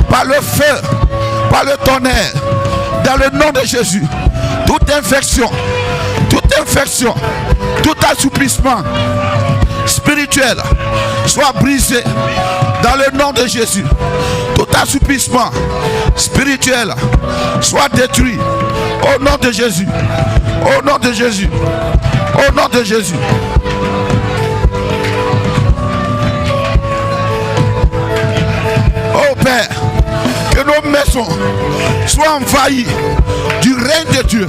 par le tonnerre, dans le nom de Jésus, toute infection, tout assouplissement spirituel soit brisé dans le nom de Jésus. Tout assouplissement spirituel soit détruit au nom de Jésus. Au nom de Jésus. Au nom de Jésus. Oh Père, que nos maisons soient envahies du règne de Dieu.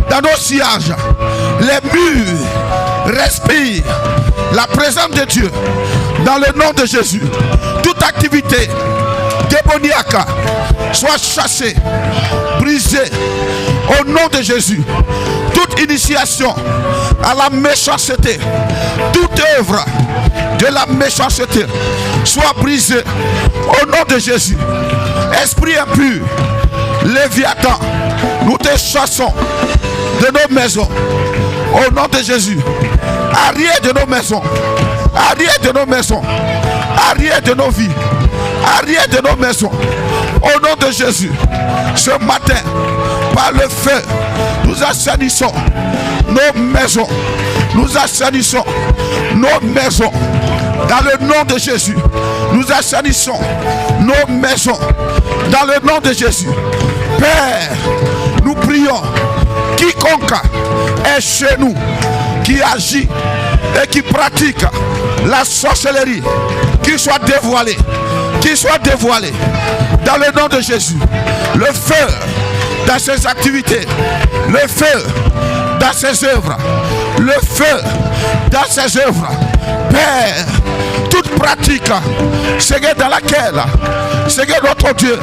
Dans nos sillages, les murs respire la présence de Dieu dans le nom de Jésus. Toute activité démoniaque soit chassée, brisée au nom de Jésus. Toute initiation à la méchanceté, toute œuvre de la méchanceté soit brisée au nom de Jésus. Esprit impur, Léviathan, nous te chassons de nos maisons au nom de Jésus. Arrière de nos maisons, arrière de nos maisons, arrière de nos vies, arrière de nos maisons au nom de Jésus. Ce matin, par le feu, nous assainissons nos maisons. Nous assainissons nos maisons dans le nom de Jésus. Nous assainissons nos maisons dans le nom de Jésus. Père, nous prions. Quiconque est chez nous, qui agit et qui pratique la sorcellerie, qu'il soit dévoilé, dans le nom de Jésus. Le feu dans ses activités, le feu dans ses œuvres, le feu dans ses œuvres. Père, toute pratique, Seigneur, dans laquelle, Seigneur, notre Dieu,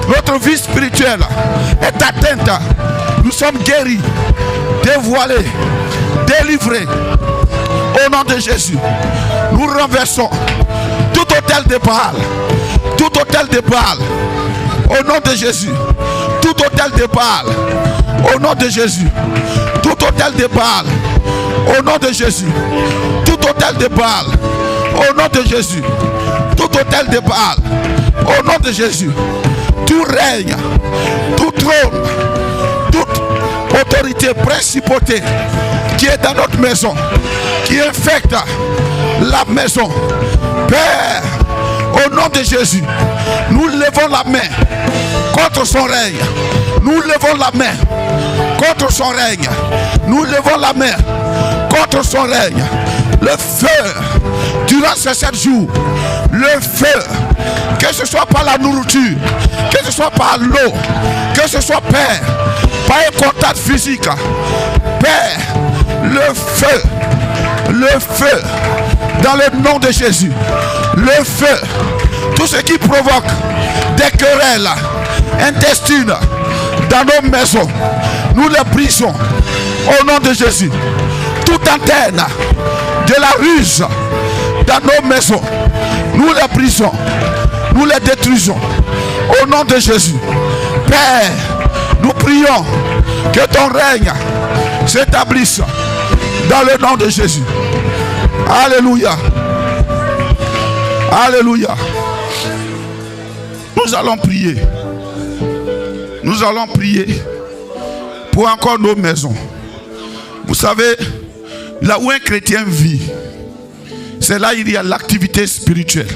notre vie spirituelle est atteinte, nous sommes guéris, dévoilés, délivrés au nom de Jésus. Nous renversons tout hôtel de Baal, tout hôtel de Baal au nom de Jésus, tout hôtel de Baal au nom de Jésus, tout hôtel de Baal au nom de Jésus, tout hôtel de Baal au nom de Jésus, tout hôtel de Baal au nom de Jésus, tout règne, tout trône, toute autorité, principauté qui est dans notre maison, qui infecte la maison. Père, au nom de Jésus, nous levons la main contre son règne. Nous levons la main contre son règne. Nous levons la main contre son règne. Le feu, durant ces 7 jours, le feu, que ce soit par la nourriture, que ce soit par l'eau, que ce soit, Père, par un contact physique. Père, le feu, dans le nom de Jésus, le feu, tout ce qui provoque des querelles intestines dans nos maisons, nous les brisons au nom de Jésus. Toute antenne de la ruse dans nos maisons, nous les brisons, nous les détruisons au nom de Jésus. Père, nous prions que ton règne s'établisse dans le nom de Jésus. Alléluia. Alléluia. Nous allons prier. Nous allons prier pour encore nos maisons. Vous savez, là où un chrétien vit, c'est là il y a l'activité spirituelle.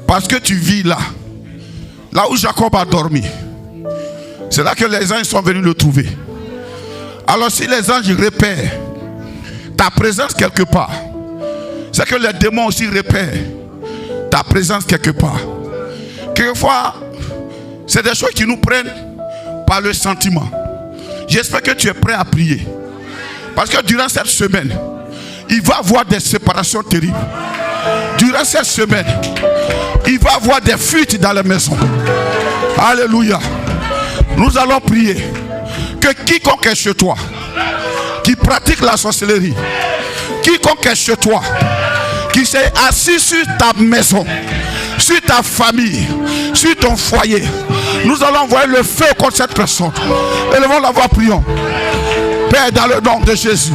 Parce que tu vis là, là où Jacob a dormi, c'est là que les anges sont venus le trouver. Alors si les anges repèrent ta présence quelque part, c'est que les démons aussi repèrent ta présence quelque part. Quelquefois, c'est des choses qui nous prennent par le sentiment. J'espère que tu es prêt à prier. Parce que durant cette semaine, il va y avoir des séparations terribles. Durant cette semaine, il va y avoir des fuites dans les maisons. Alléluia. Nous allons prier que quiconque est chez toi, qui pratique la sorcellerie, quiconque est chez toi, qui s'est assis sur ta maison, sur ta famille, sur ton foyer, nous allons envoyer le feu contre cette personne. Élevons la voix, prions. Père, dans le nom de Jésus,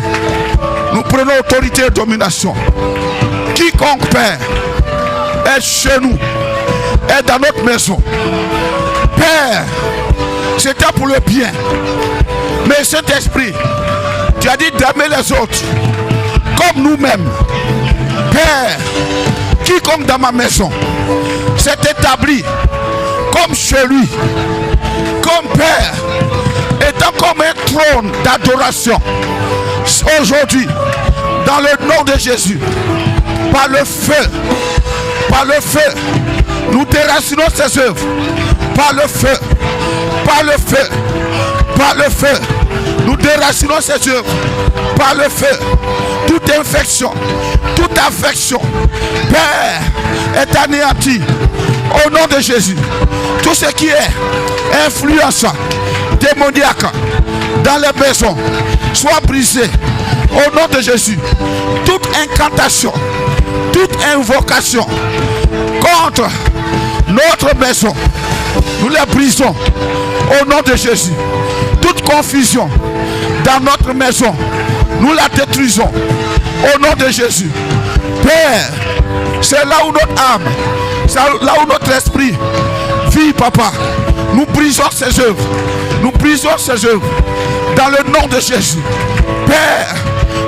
nous prenons autorité et domination. Quiconque, Père, est chez nous, est dans notre maison, Père, c'était pour le bien. Mais cet esprit, tu as dit d'aimer les autres comme nous-mêmes. Père, quiconque dans ma maison s'est établi comme chez lui, comme Père, étant comme un trône d'adoration, aujourd'hui, dans le nom de Jésus, par le feu, nous déracinons ses œuvres, par le feu, nous déracinons ses œuvres, par le feu, toute infection, toute affection, Père, est anéanti au nom de Jésus. Tout ce qui est influence démoniaque dans les maisons soit brisé au nom de Jésus. Toute incantation, toute invocation contre notre maison, nous les brisons au nom de Jésus. Toute confusion dans notre maison, nous la détruisons au nom de Jésus. Père, c'est là où notre âme, c'est là où notre esprit vit, papa. Nous brisons ces œuvres. Nous brisons ces œuvres dans le nom de Jésus. Père,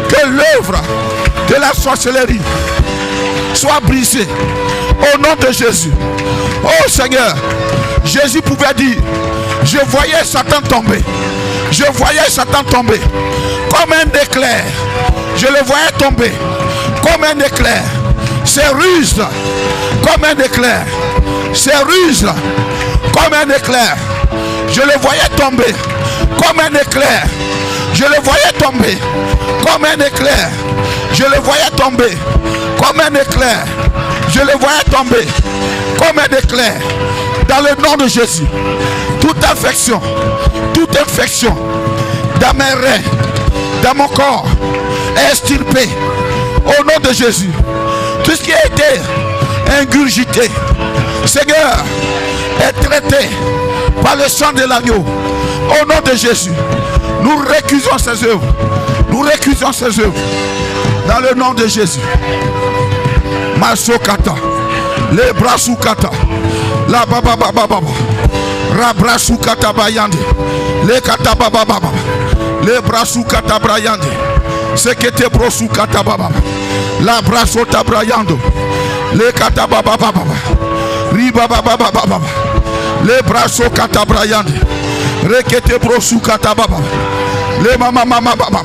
que l'œuvre de la sorcellerie soit brisée au nom de Jésus. Oh Seigneur, Jésus pouvait dire, je voyais Satan tomber. Je voyais Satan tomber comme un éclair. Je le voyais tomber comme un éclair. C'est ruse comme un éclair. C'est ruse comme un éclair. Je le voyais tomber comme un éclair. Je le voyais tomber comme un éclair. Je le voyais tomber comme un éclair. Je le voyais tomber comme un éclair. Dans le nom de Jésus, toute infection dans mes reins, dans mon corps, est extirpée au nom de Jésus. Tout ce qui a été ingurgité, Seigneur, est traité par le sang de l'agneau. Au nom de Jésus, nous récusons ces œuvres. Nous récusons ces œuvres. Dans le nom de Jésus. Masokata, les brasukata, la baba baba baba, rabrasukata bayande, les kata baba baba, les brasukata brayande, sekete brosukata baba, la brasota brayando, les kata baba baba, riba baba baba, les brasukata brayande, rekete brosukata baba, les mama mama baba,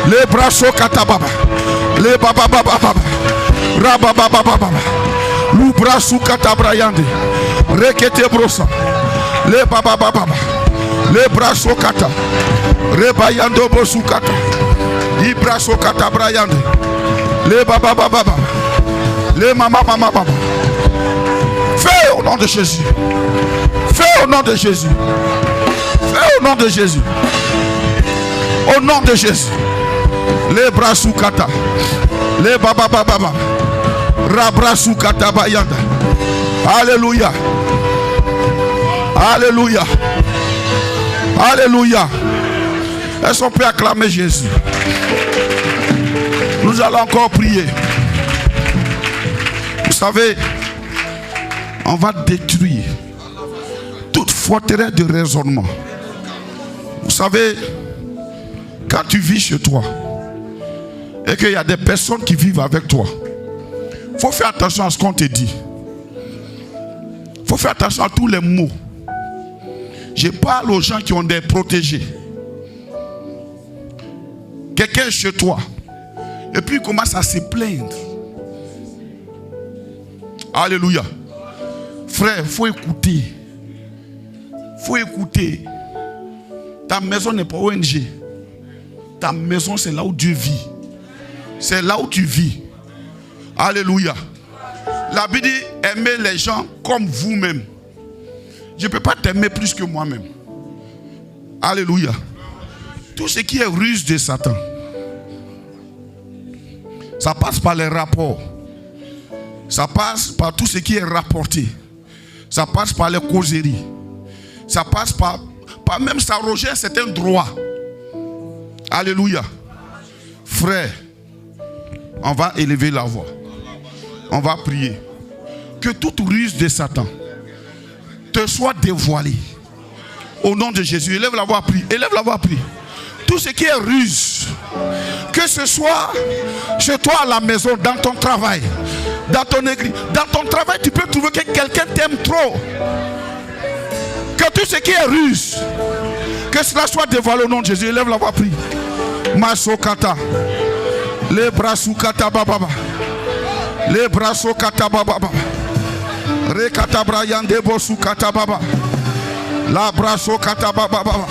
les brasukata baba, les baba baba baba. Rabababababa, Lubrasu katabrayande, Rekete brosa, Le babababa, Le braso kata, Rebayando bosukata, Ibraso katabrayande, Le babababa, Le mama mama baba. Fais au nom de Jésus. Fais au nom de Jésus. Fais au nom de Jésus. Au nom de Jésus. Le brasu kata, Le babababa. Rabrasukata bayanda. Alléluia. Alléluia. Alléluia. Est-ce qu'on peut acclamer Jésus? Nous allons encore prier. Vous savez, on va détruire toute forteresse de raisonnement. Vous savez, quand tu vis chez toi et qu'il y a des personnes qui vivent avec toi, il faut faire attention à ce qu'on te dit. Il faut faire attention à tous les mots. Je parle aux gens qui ont des protégés. Quelqu'un est chez toi et puis il commence à se plaindre. Alléluia. Frère, il faut écouter. Il faut écouter. Ta maison n'est pas ONG. Ta maison, c'est là où Dieu vit. C'est là où tu vis. Alléluia. La Bible dit aimez les gens comme vous-même. Je ne peux pas t'aimer plus que moi-même. Alléluia. Tout ce qui est ruse de Satan, ça passe par les rapports. Ça passe par tout ce qui est rapporté. Ça passe par les causeries. Ça passe par même s'arroger un certain droit. Alléluia. Frère, on va élever la voix. On va prier. Que toute ruse de Satan te soit dévoilée. Au nom de Jésus. Élève la voix, prie. Élève la voix, prie. Tout ce qui est ruse, que ce soit chez toi à la maison, dans ton travail, dans ton église, dans ton travail, tu peux trouver que quelqu'un t'aime trop. Que tout ce qui est ruse, que cela soit dévoilé au nom de Jésus. Élève la voix, prie. Masokata. Les brasukata bababa. Les brasokata bababa. Rekata brayande bosukata baba. La brasokata bababa.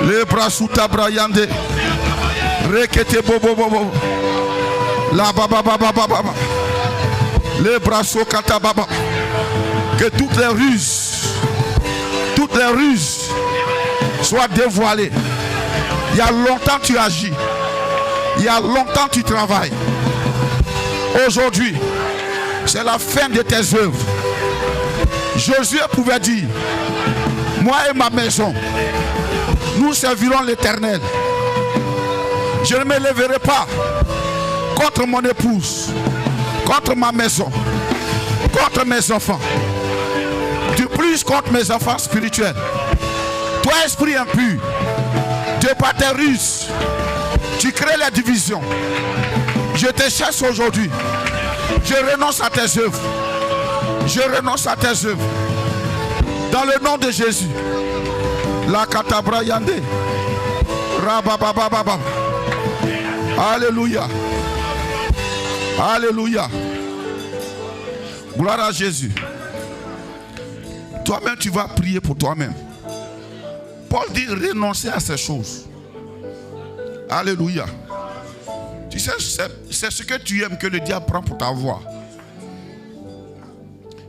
Les brasuta brayande. Rekete bobo bobo. La baba baba baba. Les bras kata baba. Que toutes les ruses soient dévoilées. Il y a longtemps tu agis. Il y a longtemps tu travailles. Aujourd'hui, c'est la fin de tes œuvres. Josué pouvait dire, moi et ma maison, nous servirons l'Éternel. Je ne me lèverai pas contre mon épouse, contre ma maison, contre mes enfants, de plus contre mes enfants spirituels. Toi, esprit impur, de par tes ruses, tu crées la division. Je te chasse aujourd'hui. Je renonce à tes œuvres. Je renonce à tes œuvres. Dans le nom de Jésus. La katabra yande. Rababababa. Alléluia. Alléluia. Gloire à Jésus. Toi-même, tu vas prier pour toi-même. Paul dit renoncer à ces choses. Alléluia. Tu sais, c'est ce que tu aimes que le diable prend pour t'avoir.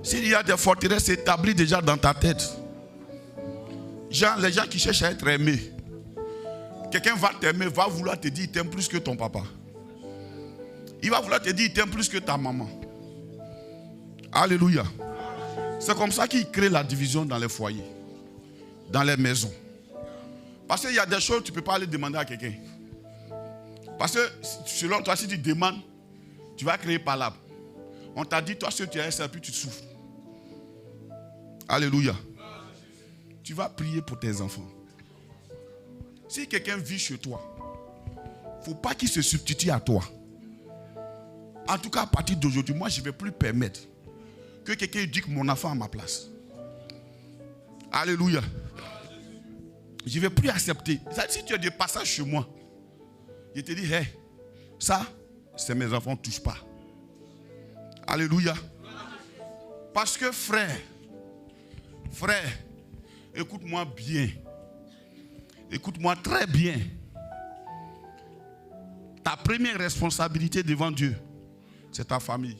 S'il y a des forteresses établies déjà dans ta tête, genre les gens qui cherchent à être aimés, quelqu'un va t'aimer, va vouloir te dire il t'aime plus que ton papa. Il va vouloir te dire il t'aime plus que ta maman. Alléluia. C'est comme ça qu'il crée la division dans les foyers, dans les maisons. Parce qu'il y a des choses que tu ne peux pas aller demander à quelqu'un. Parce que selon toi, si tu demandes, tu vas créer palabre. On t'a dit, toi, si tu as un serpent, tu souffres. Alléluia. Tu vas prier pour tes enfants. Si quelqu'un vit chez toi, il ne faut pas qu'il se substitue à toi. En tout cas, à partir d'aujourd'hui, moi, je ne vais plus permettre que quelqu'un éduque mon enfant à ma place. Alléluia. Je ne vais plus accepter. Si tu as des passages chez moi, je te dis, hey, ça, c'est mes enfants, ne touchent pas. Alléluia. Parce que frère, écoute-moi bien. Écoute-moi très bien. Ta première responsabilité devant Dieu, c'est ta famille.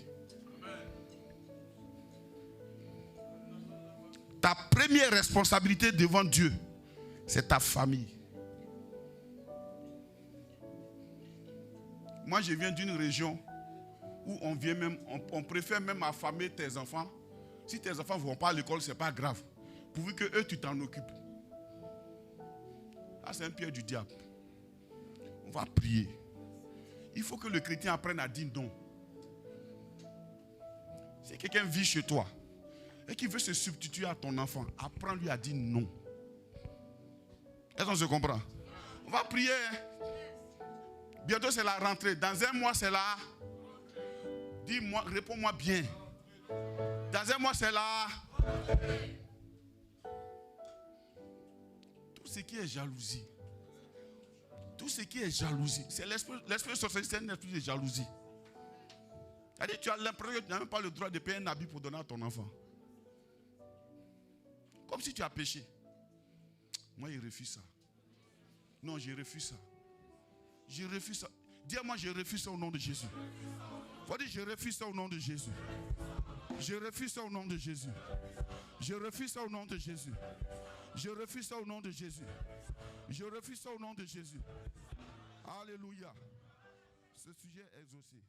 Ta première responsabilité devant Dieu, c'est ta famille. Moi, je viens d'une région où on préfère même affamer tes enfants. Si tes enfants ne vont pas à l'école, ce n'est pas grave. Pourvu que eux, tu t'en occupes. Là, c'est un piège du diable. On va prier. Il faut que le chrétien apprenne à dire non. Si quelqu'un vit chez toi et qu'il veut se substituer à ton enfant, apprends-lui à dire non. Est-ce qu'on se comprend? On va prier. Bientôt, c'est la rentrée. Dans un mois, c'est là. Dis-moi, réponds-moi bien. Dans un mois, c'est là. Tout ce qui est jalousie. Tout ce qui est jalousie. C'est l'esprit sorcier, c'est un esprit de jalousie. C'est-à-dire, tu as l'impression que tu n'as même pas le droit de payer un habit pour donner à ton enfant. Comme si tu as péché. Moi, je refuse ça. Non, je refuse ça. Je refuse ça. Dis-moi, je refuse ça au nom de Jésus. Faut dire, je refuse ça au nom de Jésus. Je refuse ça au nom de Jésus. Je refuse ça au nom de Jésus. Je refuse ça au nom de Jésus. Je refuse ça au nom de Jésus. Alléluia. Ce sujet est exaucé.